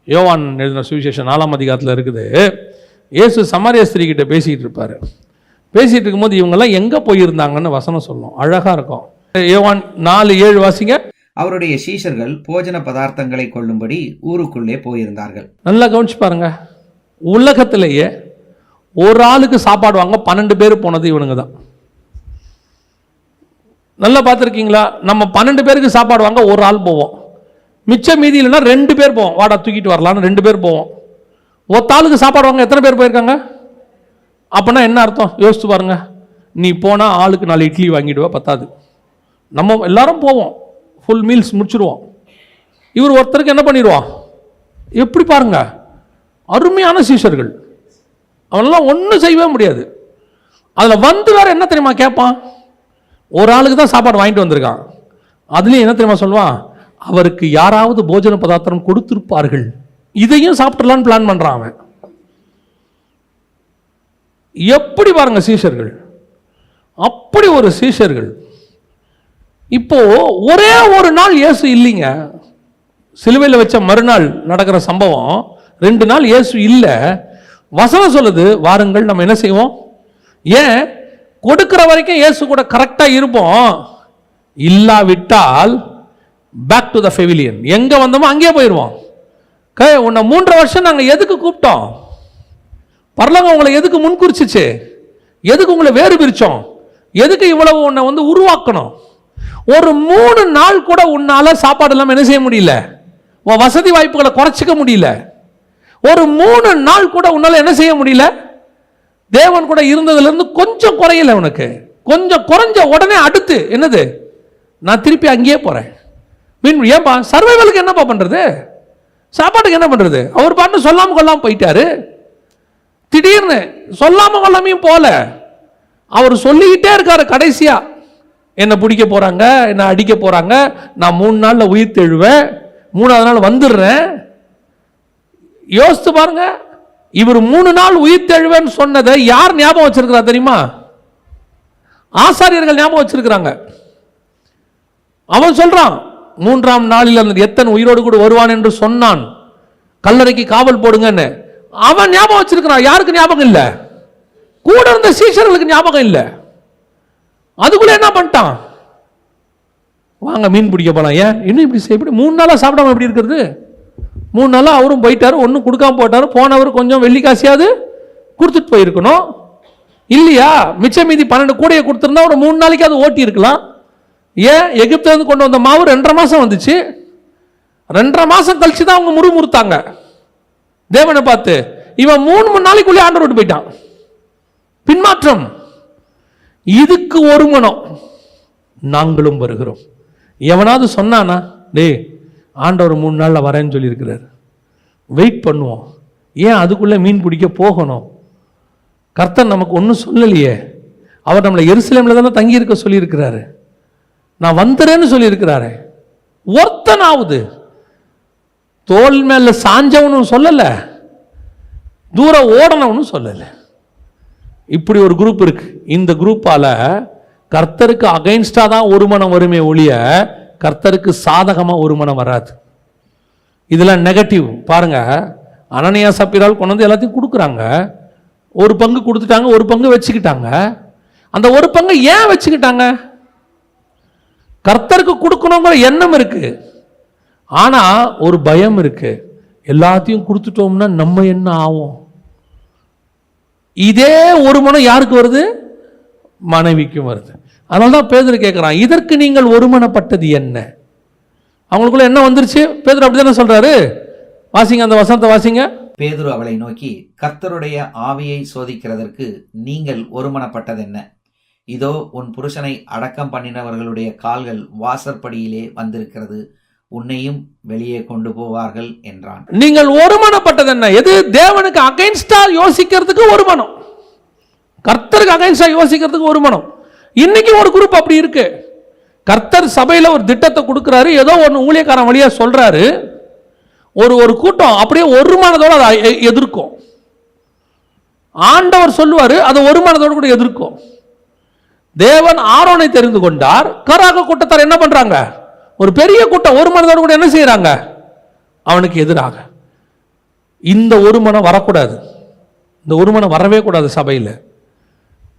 யோவான் எழுதின சுவிசேஷம் 4ஆம் அதிகாரத்தில் இருக்குது. இயேசு சமாரிய ஸ்திரீ கிட்ட பேசிகிட்டு இருப்பார். பேசிகிட்டு இருக்கும்போது இவங்கெல்லாம் எங்கே போயிருந்தாங்கன்னு வசனம் சொல்லணும். அழகாக இருக்கும். யோவான் 4:7 வாசிங்க. அவருடைய சீஷர்கள் போஜன பதார்த்தங்களை கொள்ளும்படி ஊருக்குள்ளே போயிருந்தார்கள். நல்லா கவனிச்சு பாருங்க, உலகத்திலேயே ஒரு ஆளுக்கு சாப்பாடு வாங்க 12 பேர் போனது இவனுங்க தான். நல்லா பார்த்துருக்கீங்களா? நம்ம 12 பேருக்கு சாப்பாடு வாங்க ஒரு ஆள் போவோம், மிச்சம் மீதி இல்லைன்னா 2 பேர் போவோம், வாடா தூக்கிட்டு வரலான்னு 2 பேர் போவோம். ஒத்த ஆளுக்கு சாப்பாடு வாங்க எத்தனை பேர் போயிருக்காங்க? அப்படின்னா என்ன அர்த்தம் யோசிச்சு பாருங்க. நீ போனால் ஆளுக்கு 4 இட்லி வாங்கிடுவா, பத்தாது. நம்ம எல்லாரும் போவோம், ஃபுல் மீல்ஸ் முடிச்சிடுவோம். இவர் ஒருத்தருக்கு என்ன பண்ணிடுவான்? எப்படி பாருங்க, அருமையான சீஷர்கள், அவனெல்லாம் ஒன்றும் செய்யவே முடியாது. அதில் வந்து வேற என்ன தெரியுமா கேட்பான்? ஒரு ஆளுக்கு தான் சாப்பாடு வாங்கிட்டு வந்திருக்கான். அதுலேயும் என்ன தெரியுமா சொல்லுவான்? அவருக்கு யாராவது போஜன பதார்த்தம் கொடுத்திருப்பார்கள், இதையும் சாப்பிடலான்னு பிளான் பண்றான் அவன். எப்படி பாருங்க சீஷர்கள், அப்படி ஒரு சீஷர்கள். இப்போ ஒரே ஒரு நாள் இயேசு இல்லைங்க, சிலுவையில் வச்ச மறுநாள் நடக்கிற சம்பவம். 2 நாள் இயேசு இல்லை. வசனம் சொல்லுது, வாருங்கள் நம்ம என்ன செய்வோம்? ஏன் கொடுக்கிற வரைக்கும் இயேசு கூட கரெக்டா இருப்போம், இல்லாவிட்டால் பேக் டு த பெவிலியன், எங்க வந்தோமோ அங்கேயே போயிடுவோம். உன்னை 3 வருஷம் நாங்கள் எதுக்கு கூப்பிட்டோம்? பரலோகம் உங்களை எதுக்கு முன்குறிச்சிச்சு? எதுக்கு உங்களை வேறு பிரிச்சோம்? எதுக்கு இவ்வளவு உன்னை உருவாக்கணும்? ஒரு 3 நாள் கூட உன்னால சாப்பாடு இல்லாமல் என்ன செய்ய முடியல, உன் வசதி வாய்ப்புகளை குறைச்சிக்க முடியல. ஒரு 3 நாள் கூட உன்னால என்ன செய்ய முடியல, தேவன் கூட இருந்ததுல இருந்து கொஞ்சம் குறையல. உனக்கு கொஞ்சம் குறைஞ்ச உடனே அடுத்து என்னது? நான் திருப்பி அங்கேயே போறேன். ஏன்பா சர்வைவலுக்கு என்னப்பா பண்றது? சாப்பாட்டுக்கு என்ன பண்றது? அவர் பாட்டு சொல்லாம கொள்ளாம போயிட்டாரு. திடீர்னு சொல்லாம கொள்ளாமையும் போல, அவர் சொல்லிக்கிட்டே இருக்காரு. கடைசியா என்ன பிடிக்க போறாங்க, என்ன அடிக்க போறாங்க, நான் 3 நாள்ல உயிர் தெழுவேன், 3ஆவது நாள் வந்துடுறேன். யோசித்து பாருங்க, இவர் 3 நாள் உயிர் தெழுவேன்னு சொன்னதை யார் ஞாபகம் வச்சிருக்கிறா தெரியுமா? ஆசாரியர்கள் ஞாபகம் வச்சிருக்கிறாங்க. அவன் சொல்றான், 3ஆம் நாளில் அந்த எத்தனை உயிரோடு கூட வருவான் என்று சொன்னான், கல்லறைக்கு காவல் போடுங்கன்னு. அவன் ஞாபகம் வச்சிருக்கிறான். யாருக்கு ஞாபகம் இல்லை? கூட இருந்த சீஷர்களுக்கு ஞாபகம் இல்லை. அதுக்குள்ள என்ன பண்ணிட்டான்? வாங்க மீன் பிடிக்க போலாம். ஏன் இன்னும் இப்படி இப்படி 3 நாளா சாப்பிடாம எப்படி இருக்கிறது? 3 நாளா அவரும் போயிட்டாரு, ஒன்றும் கொடுக்காம போட்டாரு. போனவர் கொஞ்சம் வெள்ளி காசியாவது கொடுத்துட்டு போயிருக்கணும் இல்லையா? மிச்சம் மீதி 12 கூடையை கொடுத்துருந்தா ஒரு 3 நாளைக்கு அது ஓட்டி இருக்கலாம். ஏன் எகிப்திலிருந்து கொண்டு வந்த மாவு 2.5 மாசம் வந்துச்சு. 2.5 மாசம் கழிச்சு தான் அவங்க முறுமுறுத்தாங்க தேவனை பார்த்து. இவன் 3 நாளைக்குள்ளே ஆண்டவர் விட்டு போயிட்டான். பின்மாற்றம். இதுக்கு ஒரு மனம் நாங்களும் வருகிறோம். எவனாவது சொன்னானா, டே ஆண்டவர் 3 நாள்ல வரேன்னு சொல்லியிருக்கிறார், வெயிட் பண்ணுவோம். ஏன் அதுக்குள்ள மீன் பிடிக்க போகணும்? கர்த்தர் நமக்கு ஒன்றும் சொல்லலையே. அவர் நம்மளை எருசலேம்ல தானே தங்கி இருக்க சொல்லியிருக்கிறாரு, நான் வந்துறேன்னு சொல்லியிருக்கிறாரு. ஒருத்தனாவது தோல் மேல சாஞ்சவனும் சொல்லல, தூரம் ஓடனவனும் சொல்லல. இப்படி ஒரு குரூப் இருக்கு. இந்த குரூப்பால கர்த்தருக்கு அகைன்ஸ்டா தான் ஒரு மனம் வருமே ஒழிய கர்த்தருக்கு சாதகமா ஒரு மனம் வராது. இதெல்லாம் நெகட்டிவ். பாருங்க, அனனியா சப்பீரால் கொண்டு வந்து எல்லாத்தையும் கொடுக்குறாங்க. ஒரு பங்கு கொடுத்துட்டாங்க, ஒரு பங்கு வச்சுக்கிட்டாங்க. அந்த ஒரு பங்கு ஏன் வச்சுக்கிட்டாங்க? கர்த்தருக்கு கொடுக்கணுங்கிற எண்ணம் இருக்கு, ஆனா ஒரு பயம் இருக்கு. எல்லாத்தையும் கொடுத்துட்டோம்னா நம்ம என்ன ஆகும்? இதே ஒரு மனம் யாருக்கு வருது? மனைவிக்கும் வருது. அதனால்தான் பேதுரு கேட்கிறான், இதற்கு நீங்கள் ஒருமனப்பட்டது என்ன? அவங்களுக்குள்ள என்ன வந்துருச்சு? பேதுரு அப்படிதானே சொல்றாரு. வாசிங்க அந்த வசனத்தை வாசிங்க. பேதுரு அவளை நோக்கி, கர்த்தருடைய ஆவியை சோதிக்கிறதற்கு நீங்கள் ஒருமனப்பட்டது என்ன? இதோ உன் புருஷனை அடக்கம் பண்ணினவர்களுடைய கால்கள் வாசற்படியிலே வந்திருக்கிறது, உன்னையும் வெளியே கொண்டு போவார்கள் என்றான். நீங்கள் ஒருமனப்பட்டது என்ன? எது? தேவனுக்கு அகைன்ஸ்டா யோசிக்கிறதுக்கு ஒரு மனம், கர்த்தருக்கு அகைன்ஸ்டா யோசிக்கிறதுக்கு ஒரு மனம். இன்னைக்கு ஒரு குரூப் அப்படி இருக்கு. கர்த்தர் சபையில ஒரு திட்டத்தை கொடுக்கிறாரு, ஏதோ ஒன்று ஊழியக்காரன் வழியா சொல்றாரு, ஒரு கூட்டம் அப்படியே ஒரு மனதோட அதை எதிர்க்கும். ஆண்டவர் சொல்லுவாரு, அதை ஒரு மனதோடு கூட எதிர்க்கும். தேவன் ஆரோனை தெரிந்து கொண்டார், கராக கூட்டத்தார் என்ன பண்றாங்க? ஒரு பெரிய கூட்டம் ஒரு மனதோடு கூட என்ன செய்யறாங்க? அவனுக்கு எதிராக. இந்த ஒரு மனம் வரக்கூடாது. இந்த ஒரு மனம் வரவே கூடாது சபையில்.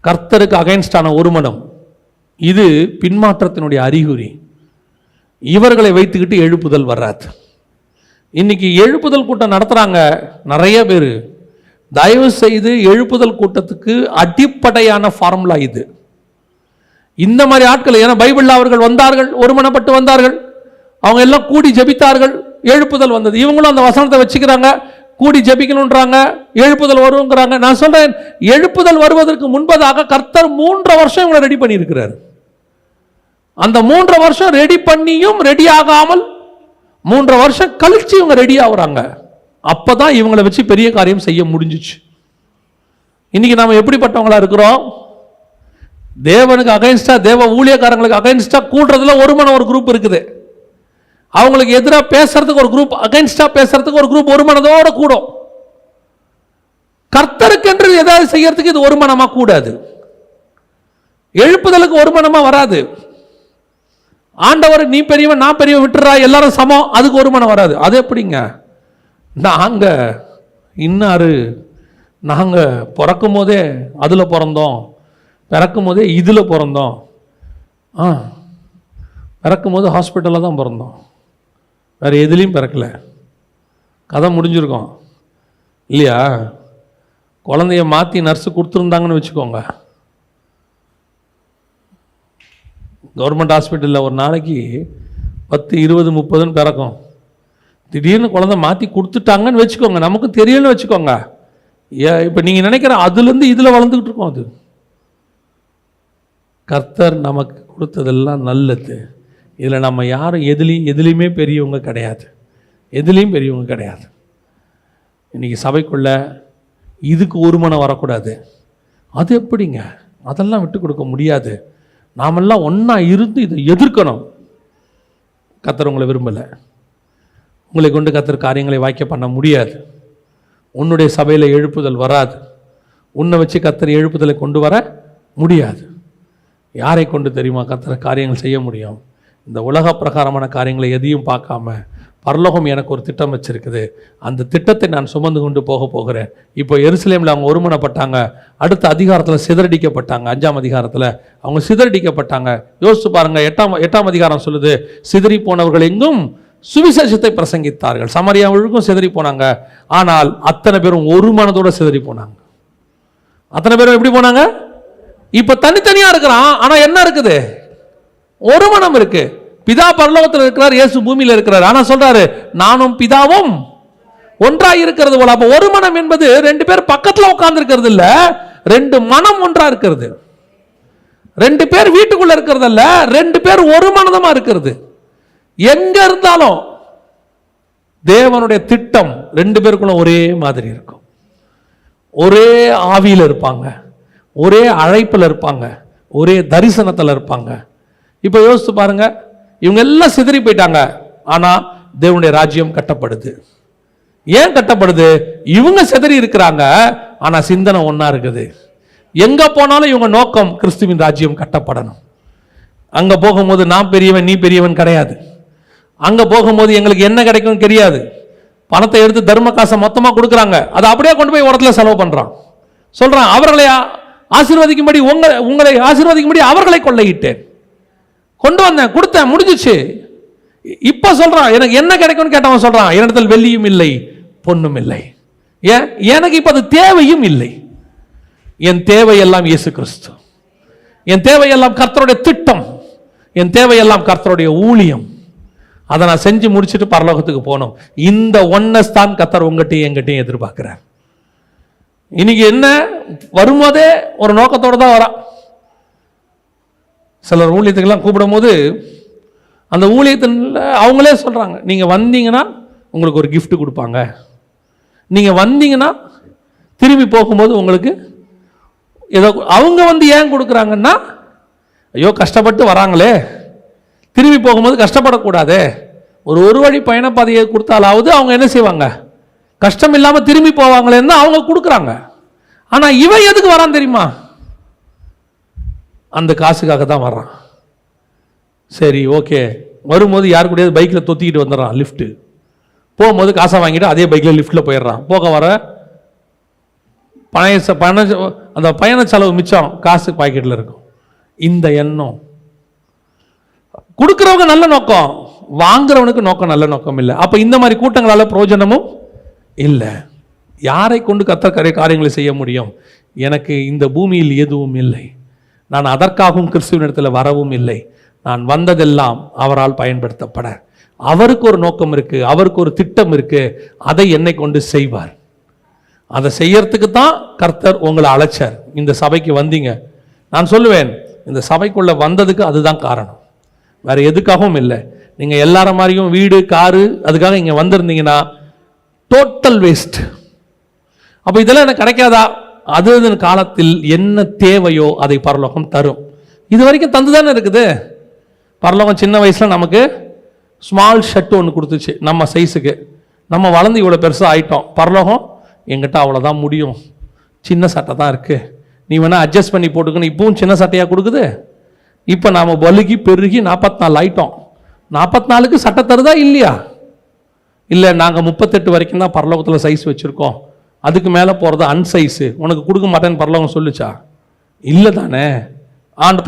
கர்த்தருக்கு அகைன்ஸ்டான ஒரு மனம், இது பின்மாற்றத்தினுடைய அறிகுறி. இவர்களை வைத்துக்கிட்டு எழுப்புதல் வராது. இன்னைக்கு எழுப்புதல் கூட்டம் நடத்துகிறாங்க நிறைய பேர். தயவு செய்து எழுப்புதல் கூட்டத்துக்கு அடிப்படையான ஃபார்முலா இது. இந்த மாதிரி ஆட்கள், ஏன்னா பைபிளில் அவர்கள் வந்தார்கள், ஒருமனப்பட்டு வந்தார்கள், அவங்க எல்லாம் கூடி ஜெபித்தார்கள், எழுப்புதல் வந்தது. இவங்களும் அந்த வசனத்தை வச்சுக்கிறாங்க, கூடி ஜெபிக்கணுன்றாங்க, எழுப்புதல் வருங்கிறாங்க. நான் சொல்றேன், எழுப்புதல் வருவதற்கு முன்பதாக கர்த்தர் 3 வருஷம் இவங்களை ரெடி பண்ணியிருக்கிறார். அந்த 3 வருஷம் ரெடி பண்ணியும் ரெடி ஆகாமல் 3 வருஷம் கழிச்சு இவங்க ரெடி ஆகுறாங்க. அப்பதான் இவங்களை வச்சு பெரிய காரியம் செய்ய முடிஞ்சிச்சு. இன்னைக்கு நாம எப்படிப்பட்டவங்களா இருக்கிறோம்? தேவனுக்கு அகைன்ஸ்டா, தேவ ஊழியக்காரங்களுக்கு அகைன்ஸ்டா கூடுறதுல ஒரு குரூப் இருக்குது. அவங்களுக்கு எதிராக பேசுறதுக்கு ஒரு குரூப், அகைன்ஸ்டா பேசுறதுக்கு ஒரு குரூப் ஒரு மனதோட கூடும். கர்த்தருக்கு என்று ஏதாவது செய்யறதுக்கு இது ஒரு மனமா கூடாது. எழுப்புதலுக்கு ஒரு மனமா வராது. ஆண்டவர் நீ பெரியவன் நான் பெரியவன் விட்டுறா எல்லாரும் சமம், அதுக்கு ஒரு மனம் வராது. அது எப்படிங்க? நாங்க இன்னாரு, நாங்க பிறக்கும் போதே அதுல பிறந்தோம், பிறக்கும் போதே இதுல பிறந்தோம், பிறக்கும் போது ஹாஸ்பிட்டலில் தான் பிறந்தோம், வேற எதுலேயும் பிறக்கல, கதை முடிஞ்சிருக்கோம் இல்லையா? குழந்தைய மாற்றி நர்ஸு கொடுத்துருந்தாங்கன்னு வச்சுக்கோங்க, கவர்மெண்ட் ஹாஸ்பிட்டலில் ஒரு நாளைக்கு 10, 20, 30 பிறக்கும். திடீர்னு குழந்தை மாற்றி கொடுத்துட்டாங்கன்னு வச்சுக்கோங்க, நமக்கு தெரியலன்னு வச்சுக்கோங்க, இப்போ நீங்கள் நினைக்கிற அதுலேருந்து இதில் வளர்ந்துக்கிட்டு இருக்கோம். அது கர்த்தர் நமக்கு கொடுத்ததெல்லாம் நல்லது. இதில் நம்ம யாரும் எதுலேயுமே பெரியவங்க கிடையாது, எதுலேயும் பெரியவங்க கிடையாது. இன்றைக்கி சபைக்குள்ள இதுக்கு ஒரு மனம் வரக்கூடாது. அது எப்படிங்க? அதெல்லாம் விட்டு கொடுக்க முடியாது. நாமெல்லாம் ஒன்றா இருந்து இதை எதிர்க்கணும். கர்த்தர் உங்களை விரும்பலை. உங்களை கொண்டு கர்த்தர் காரியங்களை வாய்க்க பண்ண முடியாது. உன்னுடைய சபையில் எழுப்புதல் வராது. உன்னை வச்சு கர்த்தர் எழுப்புதலை கொண்டு வர முடியாது. யாரை கொண்டு தெரியுமா கர்த்தர் காரியங்கள் செய்ய முடியும்? இந்த உலக பிரகாரமான காரியங்களை எதையும் பார்க்காம, பரலோகம் எனக்கு ஒரு திட்டம் வச்சிருக்குது, அந்த திட்டத்தை நான் சுமந்து கொண்டு போகிறேன். இப்போ எருசலேமில் அவங்க ஒருமனப்பட்டாங்க, அடுத்த அதிகாரத்தில் சிதறடிக்கப்பட்டாங்க. 5ஆம் அதிகாரத்தில் அவங்க சிதறடிக்கப்பட்டாங்க. யோசிச்சு பாருங்க, 8ஆம் அதிகாரம் சொல்லுது, சிதறி போனவர்கள் எங்கும் சுவிசேஷத்தை பிரசங்கித்தார்கள். சமரியாவுக்கும் சிதறி போனாங்க, ஆனால் அத்தனை பேரும் ஒரு மனதோட சிதறி போனாங்க. அத்தனை பேரும் எப்படி போனாங்க? இப்ப தனித்தனியா இருக்கிறான், ஆனா என்ன இருக்குது? ஒரு மனம் இருக்கு. பிதா பரலோகத்தில் இருக்கிறார், இயேசு பூமியில் இருக்கிறார். ஆனா சொல்றாரு, நானும் பிதாவும் ஒன்றாய் இருக்கிறது போல. அப்ப ஒரு மனம் என்பது 2 பேர் பக்கத்துல உட்கார்ந்து இருக்கிறது இல்ல, 2 மனம் ஒன்றா இருக்கிறது. 2 பேர் வீட்டுக்குள்ள இருக்கிறது இல்ல, 2 பேர் ஒரு மனதமா இருக்கிறது. எங்க இருந்தாலும் தேவனுடைய திட்டம் 2 பேருக்குள்ள ஒரே மாதிரி இருக்கும். ஒரே ஆவியில் இருப்பாங்க, ஒரே அழைப்பில் இருப்பாங்க, ஒரே தரிசனத்தில் இருப்பாங்க. இப்போ யோசித்து பாருங்க, இவங்க எல்லாம் சிதறி போயிட்டாங்க, ஆனால் தேவனுடைய ராஜ்யம் கட்டப்படுது. ஏன் கட்டப்படுது? இவங்க சிதறி இருக்கிறாங்க, ஆனால் சிந்தனை ஒன்றா இருக்குது. எங்கே போனாலும் இவங்க நோக்கம் கிறிஸ்துவின் ராஜ்யம் கட்டப்படணும். அங்கே போகும்போது நான் பெரியவன் நீ பெரியவன் கிடையாது. அங்கே போகும்போது எங்களுக்கு என்ன கிடைக்கும் தெரியாது. பணத்தை எடுத்து தர்ம காசை மொத்தமாக கொடுக்குறாங்க, அதை அப்படியே கொண்டு போய் இடத்துல செலவு பண்ணுறான். சொல்கிறான், அவர்களை ஆசீர்வதிக்கும்படி உங்களை ஆசீர்வதிக்கும்படி அவர்களை கொள்ளையிட்டேன், கொண்டு வந்தேன், கொடுத்தேன், முடிஞ்சிச்சு. இப்போ சொல்கிறான், எனக்கு என்ன கிடைக்கும்னு கேட்டவன் சொல்கிறான், என்னிடத்தில் வெள்ளியும் இல்லை பொண்ணும் இல்லை. ஏன்? எனக்கு இப்போ அது தேவையும் இல்லை. என் தேவையெல்லாம் இயேசு கிறிஸ்து, என் தேவையெல்லாம் கர்த்தருடைய திட்டம், என் தேவையெல்லாம் கர்த்தருடைய ஊழியம். அதை நான் செஞ்சு முடிச்சுட்டு பரலோகத்துக்கு போகணும். இந்த ஒன்னஸ் தான் கர்த்தர் உங்கள்கிட்டையும் எங்கிட்டையும் எதிர்பார்க்கிறார். இன்னைக்கு என்ன, வரும்போதே ஒரு நோக்கத்தோடு தான் வரா. சிலர் ஊழியத்துக்கெல்லாம் கூப்பிடும் போது அந்த ஊழியத்தில் அவங்களே சொல்கிறாங்க, நீங்கள் வந்தீங்கன்னா உங்களுக்கு ஒரு கிஃப்ட் கொடுப்பாங்க, நீங்கள் வந்தீங்கன்னா திரும்பி போகும்போது உங்களுக்கு ஏதோ. அவங்க வந்து ஏன் கொடுக்குறாங்கன்னா, ஐயோ கஷ்டப்பட்டு வராங்களே, திரும்பி போகும்போது கஷ்டப்படக்கூடாது, ஒரு வழி பயணப்பாதையை கொடுத்தாலாவது அவங்க என்ன செய்வாங்க, கஷ்டம் இல்லாமல் திரும்பி போவாங்களேன்னு அவங்க கொடுக்குறாங்க. ஆனால் இவன் எதுக்கு வரான் தெரியுமா? அந்த காசுக்காக தான் வர்றான். சரி ஓகே, வரும்போது யாரு கூடயாவது பைக்கில் தொத்திக்கிட்டு வந்துடுறான், லிஃப்ட்டு போகும்போது காசை வாங்கிட்டு அதே பைக்கில் லிஃப்ட்டில் போயிடுறான். போக வர அந்த பயண செலவு மிச்சம் காசு பாக்கெட்டில் இருக்கும். இந்த எண்ணம் கொடுக்கிறவங்க நல்ல நோக்கம், வாங்குறவனுக்கு நோக்கம் நல்ல நோக்கம் இல்லை. அப்ப இந்த மாதிரி கூட்டங்களால பிரயோஜனமும் இல்லை. யாரை கொண்டு கர்த்தர் காரியங்களை செய்ய முடியும்? எனக்கு இந்த பூமியில் எதுவும் இல்லை, நான் அதற்காகவும் கிறிஸ்துவனிடத்தில் வரவும் இல்லை. நான் வந்ததெல்லாம் அவரால் பயன்படுத்தப்பட. அவருக்கு ஒரு நோக்கம் இருக்கு, அவருக்கு ஒரு திட்டம் இருக்கு, அதை என்னை கொண்டு செய்வார். அதை செய்யறதுக்கு தான் கர்த்தர் உங்களை அழைச்சார். இந்த சபைக்கு வந்தீங்க, நான் சொல்லுவேன் இந்த சபைக்குள்ள வந்ததுக்கு அதுதான் காரணம், வேற எதுக்காகவும் இல்லை. நீங்க எல்லாரும் மாதிரியும் வீடு காரு அதுக்காக இங்க வந்திருந்தீங்கன்னா டோட்டல் வேஸ்ட். அப்ப இதெல்லாம் எனக்கு கிடைக்காதா? அது காலத்தில் என்ன தேவையோ அதை பரலோகம் தரும். இது வரைக்கும் தந்துதானே இருக்குது. பரலோகம் சின்ன வயசுல நமக்கு ஸ்மால் ஷர்ட் ஒன்று கொடுத்துச்சு நம்ம சைஸுக்கு. நம்ம வளர்ந்து இவ்வளோ பெருசாக ஆயிட்டோம். பரலோகம் எங்கிட்ட அவ்வளோதான் முடியும், சின்ன சட்டை தான் இருக்குது, நீ வேணால் அட்ஜஸ்ட் பண்ணி போட்டுக்கணும். இப்பவும் சின்ன சட்டையாக கொடுக்குது. இப்போ நாம் பலுகி பெருகி 44 ஆயிட்டோம். 44க்கு சட்டை தருதா இல்லையா? இல்லை, நாங்கள் 38 வரைக்கும் தான் பரலோகத்தில் சைஸ் வச்சுருக்கோம், அதுக்கு மேலே போகிறது அன்சைஸு, உனக்கு கொடுக்க மாட்டேன்னு பரலோகம் சொல்லிச்சா? இல்லை தானே.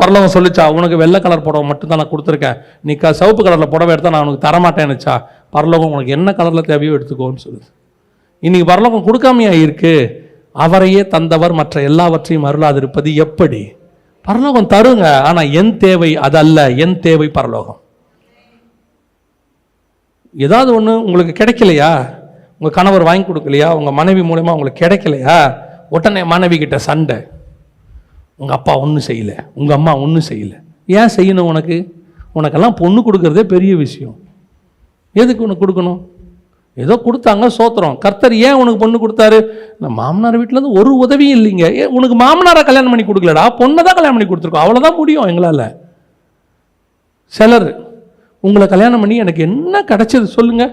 பரலோகம் சொல்லிச்சா உனக்கு வெள்ளை கலர் புடவை மட்டும் தான் நான் கொடுத்துருக்கேன், நீ சிவப்பு கலரில் புடவை எடுத்தால் நான் உனக்கு தரமாட்டேன்னுச்சா? பரலோகம் உனக்கு என்ன கலரில் தேவையோ எடுத்துக்கோன்னு சொல்லுது. இன்னைக்கு பரலோகம் கொடுக்காமையா இருக்கு. அவரையே தந்தவர் மற்ற எல்லாவற்றையும் அருளாதிருப்பது எப்படி? பரலோகம் தருங்க, ஆனா என் தேவை அதல்ல, என் தேவை பரலோகம். ஏதாவது ஒன்று உங்களுக்கு கிடைக்கலையா, உங்க கணவர் வாங்கி கொடுக்கலையா, உங்க மனைவி மூலமா உங்களுக்கு கிடைக்கலையா, உடனே மனைவி கிட்ட சண்டை. உங்க அப்பா ஒன்றும் செய்யல, உங்க அம்மா ஒன்றும் செய்யல, ஏன் செய்யணும்? உனக்கெல்லாம் பொண்ணு கொடுக்கறதே பெரிய விஷயம், எதுக்கு உனக்கு கொடுக்கணும்? ஏதோ கொடுத்தாங்க சோத்திரம். கர்த்தர் ஏன் உனக்கு பொண்ணு கொடுத்தாரு? நான் மாமனார் வீட்டிலேருந்து ஒரு உதவியும் இல்லைங்க. உனக்கு மாமனாரை கல்யாணம் பண்ணி கொடுக்கலடா, பொண்ணை தான் கல்யாணம் பண்ணி கொடுத்துருக்கோம், அவ்வளோதான் முடியும் எங்களால். சிலர் உங்களை கல்யாணம் பண்ணி எனக்கு என்ன கிடைச்சது சொல்லுங்க,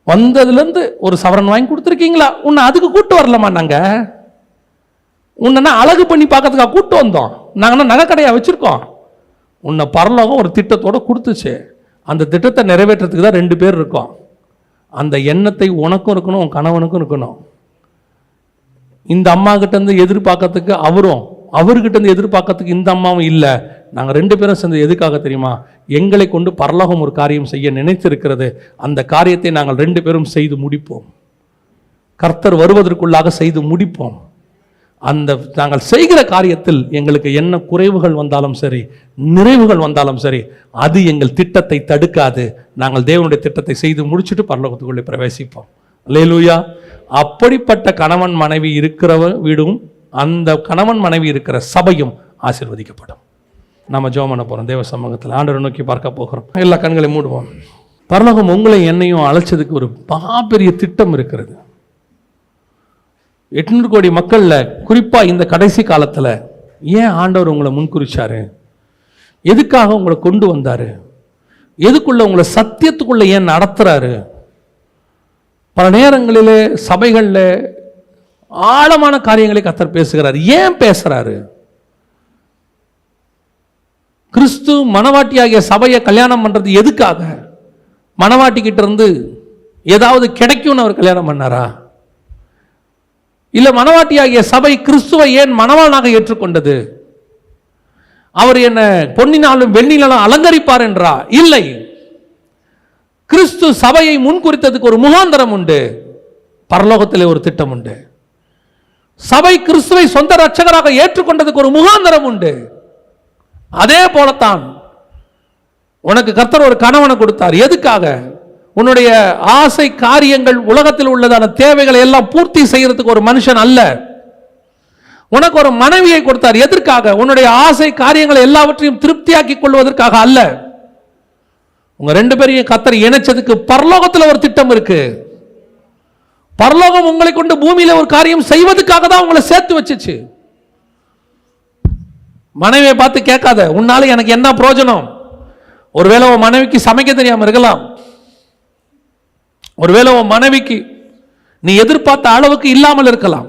வந்ததுலேருந்து ஒரு சவரன் வாங்கி கொடுத்துருக்கீங்களா? உன்னை அதுக்கு கூட்டு வரலாமா? நாங்கள் உன்னை அழகு பண்ணி பார்க்கறதுக்காக கூட்டு வந்தோம். நாங்கள் நகை கடையாக வச்சுருக்கோம். உன்னை பரலோகம் ஒரு திட்டத்தோடு கொடுத்துச்சு. அந்த திட்டத்தை நிறைவேற்றுறதுக்கு தான் 2 பேர் இருக்கோம். அந்த எண்ணத்தை உனக்கும் இருக்கணும், உன் கணவனுக்கும் இருக்கணும். இந்த அம்மா கிட்டேருந்து எதிர்பார்க்கறதுக்கு அவரும், அவர்கிட்டேருந்து எதிர்பார்க்கறதுக்கு இந்த அம்மாவும் இல்லை. நாங்கள் 2 பேரும் சேர்ந்து எதுக்காக தெரியுமா? எங்களை கொண்டு பரலோகம் ஒரு காரியம் செய்ய நினைத்திருக்கிறது. அந்த காரியத்தை நாங்கள் 2 பேரும் செய்து முடிப்போம். கர்த்தர் வருவதற்குள்ளாக செய்து முடிப்போம். அந்த நாங்கள் செய்கிற காரியத்தில் எங்களுக்கு என்ன குறைவுகள் வந்தாலும் சரி, நிறைவுகள் வந்தாலும் சரி, அது எங்கள் திட்டத்தை தடுக்காது. நாங்கள் தேவனுடைய திட்டத்தை செய்து முடிச்சுட்டு பரலோகத்துக்குள்ளே பிரவேசிப்போம். அல்லேலூயா. அப்படிப்பட்ட கணவன் மனைவி இருக்கிற வீடும், அந்த கணவன் மனைவி இருக்கிற சபையும் ஆசீர்வதிக்கப்படும். நம்ம ஜெபம் பண்ண போகிறோம். தேவ சமூகத்தில் ஆண்டவரை நோக்கி பார்க்க போகிறோம். எல்லா கண்களை மூடுவோம். பரலோகம் உங்களை என்னையும் அழைச்சதுக்கு ஒரு பெரிய திட்டம் இருக்கிறது. 800 கோடி மக்களில் குறிப்பாக இந்த கடைசி காலத்தில் ஏன் ஆண்டவர் உங்களை முன்குறிச்சாரு? எதுக்காக உங்களை கொண்டு வந்தாரு? எதுக்குள்ள உங்களை சத்தியத்துக்குள்ள ஏன் நடத்துறாரு? பல நேரங்களிலே சபைகளில் ஆழமான காரியங்களை கர்த்தர் பேசுகிறார். ஏன் பேசுறாரு? கிறிஸ்து மணவாட்டியாகிய சபையை கல்யாணம் பண்றது எதுக்காக? மணவாட்டி கிட்ட இருந்து ஏதாவது கிடைக்கும்னு அவர் கல்யாணம் பண்ணாரா? இல்ல மணவாட்டியாகிய சபை கிறிஸ்துவை ஏன் மணவாளனாக ஏற்றுக்கொண்டது? அவர் என்ன பொன்னினாலும் வெள்ளினாலும் அலங்கரிப்பார் என்றா? இல்லை. கிறிஸ்து சபையை முன்குறித்ததுக்கு ஒரு முகாந்தரம் உண்டு. பரலோகத்திலே ஒரு திட்டம் உண்டு. சபை கிறிஸ்துவை சொந்த ரட்சகராக ஏற்றுக்கொண்டதுக்கு ஒரு முகாந்தரம் உண்டு. அதே போலத்தான் உனக்கு கர்த்தர் ஒரு கணவனை கொடுத்தார். எதுக்காக? உன்னுடைய ஆசை காரியங்கள், உலகத்தில் உள்ளதான தேவைகளை எல்லாம் பூர்த்தி செய்யறதுக்கு ஒரு மனுஷன் அல்ல. உனக்கு ஒரு மனைவியை கொடுத்தார். எதற்காக? உன்னுடைய ஆசை காரியங்களை எல்லாவற்றையும் திருப்தியாக்கி கொள்வதற்காக அல்ல. உங்க 2 பேரையும் கர்த்தர் இணைச்சதுக்கு பரலோகத்தில் ஒரு திட்டம் இருக்கு. பரலோகம் உங்களை கொண்டு பூமியில ஒரு காரியம் செய்வதற்காக தான் உங்களை சேர்த்து வச்சுச்சு. மனைவியை பார்த்து கேட்காத, உன்னால எனக்கு என்ன பிரயோஜனம்? ஒருவேளை உன் மனைவிக்கு சமைக்க தெரியாம இருக்கலாம். ஒருவேளை உன் மனைவிக்கு நீ எதிர்பார்த்த அளவுக்கு இல்லாமல் இருக்கலாம்.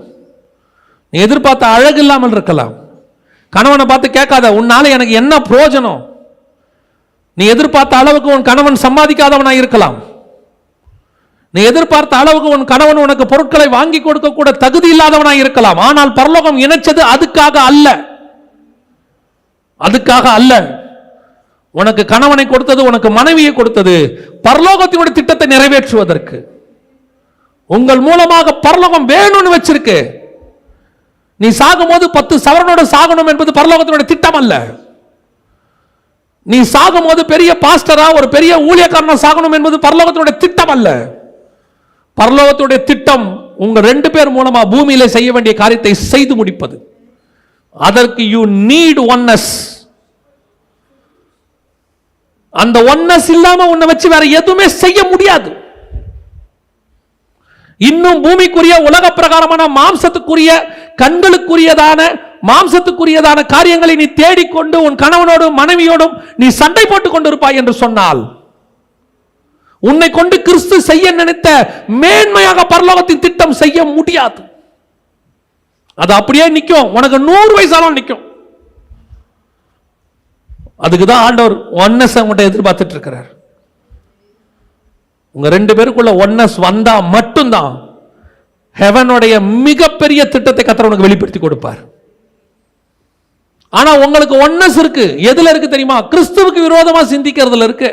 நீ எதிர்பார்த்த அழகு இல்லாமல் இருக்கலாம். கணவனை பார்த்து கேட்காத, உன்னால எனக்கு என்ன பிரயோஜனம்? நீ எதிர்பார்த்த அளவுக்கு உன் கணவன் சம்பாதிக்காதவனாய் இருக்கலாம். நீ எதிர்பார்த்த அளவுக்கு உன் கணவன் உனக்கு பொருட்களை வாங்கி கொடுக்க கூட தகுதி இல்லாதவனாய் இருக்கலாம். ஆனால் பரலோகம் இணைச்சது அதுக்காக அல்ல. அதுக்காக அல்ல. உனக்கு கணவனை கொடுத்தது, உனக்கு மனைவியை கொடுத்தது பரலோகத்தினுடைய திட்டத்தை நிறைவேற்றுவதற்கு. உங்கள் மூலமாக பரலோகம் வேணும்னு வச்சிருக்கு. நீ சாகும்போது 10 சவரனோட சாகணும் என்பது பரலோகத்தினுடைய திட்டம் அல்ல. நீ சாகும்போது பெரிய பாஸ்டரா ஒரு பெரிய ஊழியக்காரனா சாகணும் என்பது பரலோகத்தினுடைய திட்டம் அல்ல. பரலோகத்துடைய திட்டம் உங்க 2 பேர் மூலமா பூமியில செய்ய வேண்டிய காரியத்தை செய்து முடிப்பது. அதற்கு யூ நீட் ஒன்னஸ். அந்த ஒன்னஸ் இல்லாம உன்னை வச்சு வேற எதுவுமே செய்ய முடியாது. இன்னும் பூமிக்குரிய உலக பிரகாரமான மாம்சத்துக்குரிய கண்களுக்குரியதான மாம்சத்துக்குரியதான காரியங்களை நீ தேடிக்கொண்டு உன் கணவனோடும் மனைவியோடும் நீ சண்டை போட்டுக் கொண்டிருப்பாய் என்று சொன்னால், உன்னை கொண்டு கிறிஸ்து செய்ய நினைத்த மேன்மையாக பரலோகத்தின் திட்டம் செய்ய முடியாது. அது அப்படியே நிற்கும். உனக்கு 100 வயசாலும் நிற்கும். அதுக்கு தான் ஆண்டவர் ஒன்னஸ் உங்கள்கிட்ட எதிர்பார்த்துட்டு இருக்கிறார். உங்க 2 பேருக்குள்ள ஒன்னஸ் வந்தா மட்டும்தான் ஹெவனுடைய மிகப்பெரிய திட்டத்தை கர்த்தர் உனக்கு வெளிப்படுத்தி கொடுப்பார். ஆனா உங்களுக்கு ஒன்னஸ் இருக்கு. எதுல இருக்கு தெரியுமா? கிறிஸ்துவுக்கு விரோதமா சிந்திக்கிறதுல இருக்கு.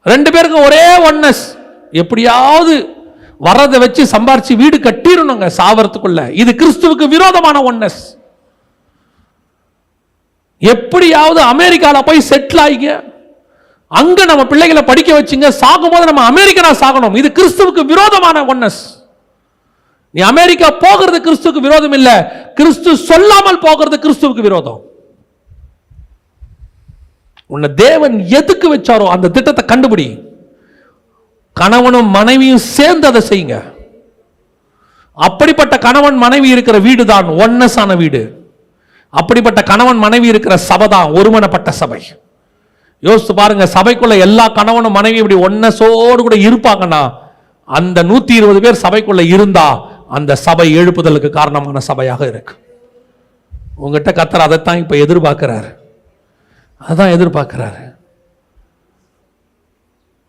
2 பேருக்கு ஒரே ஒன்னஸ். எப்படியாவது வரதை வச்சு சம்பாரிச்சு வீடு கட்டிடணுங்க சாவறதுக்குள்ள. இது கிறிஸ்துவுக்கு விரோதமான ஒன்னஸ். எப்படியாவது அமெரிக்கால போய் செட்டில் ஆகிங்க, அங்க நம்ம பிள்ளைகளை படிக்க வச்சுங்க, சாகும்போது நம்ம அமெரிக்கனா சாகணும். இது கிறிஸ்துவுக்கு விரோதமான ஒன்னஸ். நீ அமெரிக்கா போகிறது கிறிஸ்துவுக்கு விரோதம் இல்ல, கிறிஸ்து சொல்லாமல் போகிறது கிறிஸ்துவுக்கு விரோதம். உன்னை தேவன் எதுக்கு வச்சாரோ அந்த திட்டத்தை கண்டுபிடி. கணவனும் மனைவியும் சேர்ந்து அதை செய்யுங்க. அப்படிப்பட்ட கணவன் மனைவி இருக்கிற வீடு தான் ஒன்னஸ் ஆன வீடு. அப்படிப்பட்ட கணவன் மனைவி இருக்கிற சபை தான் ஒருமனப்பட்ட சபை. யோசித்து பாருங்க, சபைக்குள்ள எல்லா கணவனும் மனைவி இப்படி ஒன்னஸோடு கூட இருப்பாங்கன்னா, அந்த 120 பேர் சபைக்குள்ள இருந்தா அந்த சபை எழுப்புதலுக்கு காரணமான சபையாக இருக்கு. உங்ககிட்ட கர்த்தர் அதைத்தான் இப்ப எதிர்பார்க்கிறாரு. அதான் எதிர்பார்க்கிறாரு.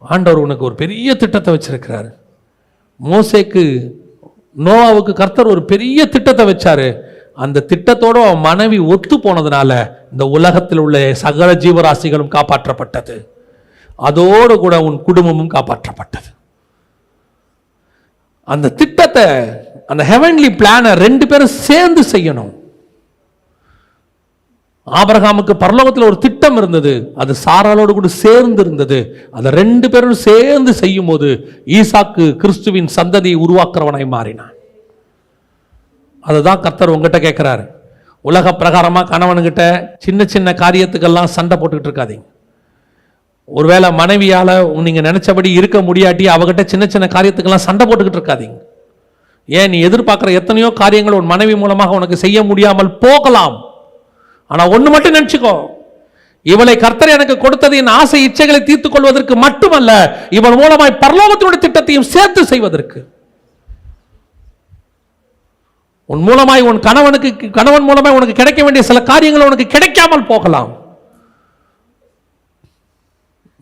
ஆண்டவர் உனக்கு ஒரு பெரிய திட்டத்தை வச்சிருக்கிறாரு. மோசேக்கு நோவாவுக்கு கர்த்தர் ஒரு பெரிய திட்டத்தை வச்சாரு. அந்த திட்டத்தோடு அவன் மனைவி ஒத்து போனதுனால இந்த உலகத்தில் உள்ள சகல ஜீவராசிகளும் காப்பாற்றப்பட்டது. அதோடு கூட உன் குடும்பமும் காப்பாற்றப்பட்டது. அந்த திட்டத்தை, அந்த ஹெவன்லி பிளானை 2 பேரும் சேர்ந்து செய்யணும். ஆபிரகாமுக்கு பரலோகத்தில் ஒரு திட்டம் இருந்தது, அது சாராளோடு கூட சேர்ந்து இருந்தது. அதை 2 பேரும் சேர்ந்து செய்யும் போது ஈசாக்கு கிறிஸ்துவின் சந்ததியை உருவாக்குறவனாய் மாறினான். அதுதான் கர்த்தர் உங்ககிட்ட கேட்கிறாரு. உலக பிரகாரமா கணவனுங்கிட்ட சின்ன சின்ன காரியத்துக்கெல்லாம் சண்டை போட்டுக்கிட்டு இருக்காதீங்க. ஒருவேளை மனைவியால நீங்க நினைச்சபடி இருக்க முடியாட்டி அவகிட்ட சின்ன சின்ன காரியத்துக்கெல்லாம் சண்டை போட்டுக்கிட்டு இருக்காதீங்க. ஏன், நீ எதிர்பார்க்கிற எத்தனையோ காரியங்கள் உன் மனைவி மூலமாக உனக்கு செய்ய முடியாமல் போகலாம். ஆனா ஒண்ணு மட்டும் நினைச்சுக்கோ, இவளை கர்த்தர் எனக்கு கொடுத்தது என் ஆசை இச்சைகளை தீர்த்துக் கொள்வதற்கு மட்டுமல்ல, இவள் மூலமாய் பரலோகத்தினுடைய திட்டத்தையும் சேர்த்து செய்வதற்கு. உன் மூலமாய் உன் கணவன் மூலமாய் உனக்கு கிடைக்க வேண்டிய சில காரியங்கள் உனக்கு கிடைக்காமல் போகலாம்.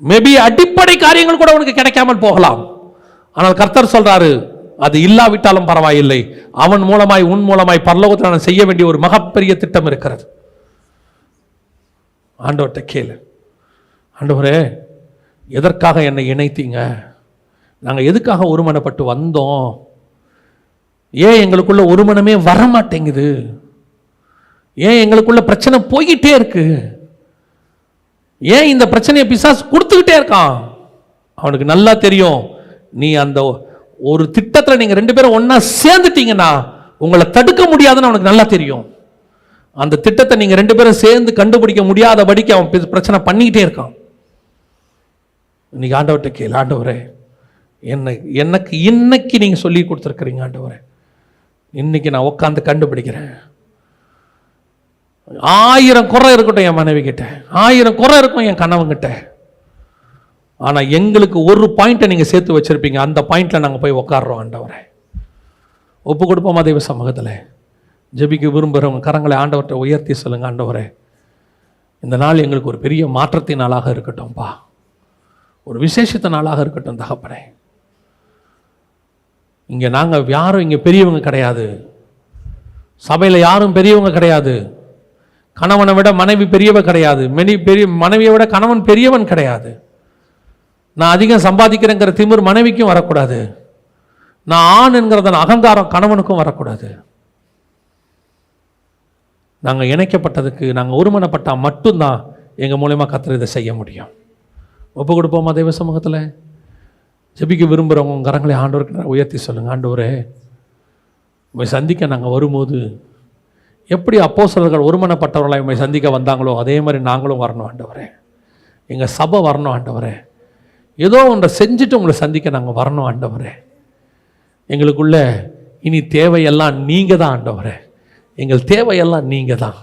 மேபி அடிப்படை காரியங்கள் கூட உனக்கு கிடைக்காமல் போகலாம். ஆனால் கர்த்தர் சொல்றாரு, அது இல்லாவிட்டாலும் பரவாயில்லை, அவன் மூலமாய் உன் மூலமாய் பரலோகத்தில் நான் செய்ய வேண்டிய ஒரு மகப்பெரிய திட்டம் இருக்கிறது. ஆண்டவர்கிட்ட கேளு, ஆண்டவரே எதற்காக என்னை இணைத்தீங்க? நாங்கள் எதுக்காக ஒருமனப்பட்டு வந்தோம்? ஏன் எங்களுக்குள்ள ஒருமனமே வர மாட்டேங்குது? ஏன் எங்களுக்குள்ள பிரச்சனை போய்கிட்டே இருக்கு? ஏன் இந்த பிரச்சனையை பிசாசு கொடுத்துக்கிட்டே இருக்கான்? அவனுக்கு நல்லா தெரியும், நீ அந்த ஒரு திட்டத்தில் நீங்க 2 பேரும் ஒன்னா சேர்ந்துட்டீங்கன்னா உங்களை தடுக்க முடியாதுன்னு அவனுக்கு நல்லா தெரியும். அந்த திட்டத்தை நீங்க 2 பேரும் சேர்ந்து கண்டுபிடிக்க முடியாதபடிக்கு அவன் பிரச்சனை பண்ணிக்கிட்டே இருக்கான். இன்னைக்கு ஆண்டவர்கிட்ட கேளு, ஆண்டவரே எனக்கு இன்னைக்கு நீங்க சொல்லி கொடுத்துருக்கிறீங்க ஆண்டவரே, இன்னைக்கு நான் உட்காந்து கண்டுபிடிக்கிறேன். 1000 குறை இருக்கட்டும் என் மனைவி கிட்ட, 1000 குறை இருக்கும் என் கணவன்கிட்ட, ஆனா எங்களுக்கு ஒரு பாயிண்ட்டை நீங்க சேர்த்து வச்சிருப்பீங்க, அந்த பாயிண்ட்ல நாங்க போய் உட்காடுறோம் ஆண்டவரே. ஒப்பு கொடுப்போமா தெய்வ சமூகத்தில்? ஜெபிக்க விரும்புகிறவங்க கரங்களை ஆண்டவர்கிட்ட உயர்த்தி சொல்லுங்க, ஆண்டவரே இந்த நாள் எங்களுக்கு ஒரு பெரிய மாற்றத்தின் நாளாக இருக்கட்டும்பா, ஒரு விசேஷத்த நாளாக இருக்கட்டும் தகப்பனே. இங்க நாங்க யாரும் இங்க பெரியவங்க கிடையாது, சபையில் யாரும் பெரியவங்க கிடையாது, கணவனை விட மனைவி பெரியவ கிடையாது. மனைவியை விட கணவன் பெரியவன் கிடையாது. நான் அதிகம் சம்பாதிக்கிறேங்கிற திமிர் மனைவிக்கும் வரக்கூடாது. நான் ஆண் என்கிறத அகங்காரம் கணவனுக்கும் வரக்கூடாது. நாங்கள் இணைக்கப்பட்டதுக்கு, நாங்கள் ஒருமனப்பட்டால் மட்டும்தான் எங்கள் மூலயமா கர்த்தர் இதை செய்ய முடியும். ஒப்பு கொடுப்போமா தெய்வ சமூகத்தில்? ஜெபிக்க விரும்புகிறவங்க உங்கள் கரங்களை ஆண்டவருக்கு உயர்த்தி சொல்லுங்கள். ஆண்டவரே, உண்மை சந்திக்க நாங்கள் வரும்போது எப்படி அப்போஸ்தலர்கள் ஒருமனப்பட்டவர்களாக உண்மை சந்திக்க வந்தாங்களோ அதே மாதிரி நாங்களும் வரணும் ஆண்டவரே. எங்கள் சபை வரணும் ஆண்டவரே. ஏதோ ஒன்றை செஞ்சுட்டு உங்களை சந்திக்க நாங்கள் வரணும் ஆண்டவரே. எங்களுக்குள்ள இனி தேவையெல்லாம் நீங்கள் தான் ஆண்டவரே. எங்கள் தேவையெல்லாம் நீங்கள் தான்.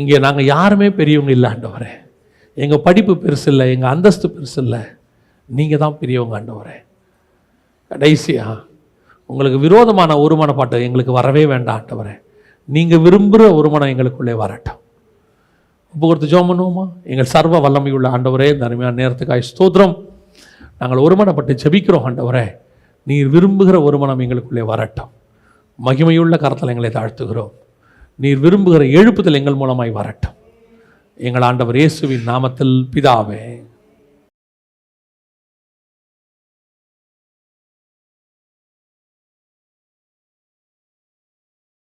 இங்கே நாங்கள் யாருமே பெரியவங்க இல்லை ஆண்டவரே. எங்கள் படிப்பு பெருசு இல்லை, எங்கள் அந்தஸ்து பெருசு இல்லை, நீங்கள் தான் பெரியவங்க ஆண்டவரே. கடைசியாக உங்களுக்கு விரோதமான ஒருமனப்பாட்டு எங்களுக்கு வரவே வேண்டாம் ஆண்டவரே. நீங்கள் விரும்புகிற ஒருமனம் எங்களுக்குள்ளே வரட்டும். ஒப்பு கொடுத்து ஜெபம் பண்ணுவோமா? எங்கள் சர்வ வல்லமையுள்ள ஆண்டவரே, இந்த அருமையான நேரத்துக்காய் ஸ்தோத்திரம். நாங்கள் ஒருமனப்பட்டு ஜெபிக்கிறோம் ஆண்டவரே. நீர் விரும்புகிற ஒருமனம் எங்களுக்குள்ளே வரட்டும். மகிமையுள்ள கரத்தில் எங்களை தாழ்த்துகிறோம். நீர் விரும்புகிற எழுப்புதல் எங்கள் மூலமாய் வரட்டும். எங்கள் ஆண்டவர் இயேசுவின் நாமத்தில் பிதாவே.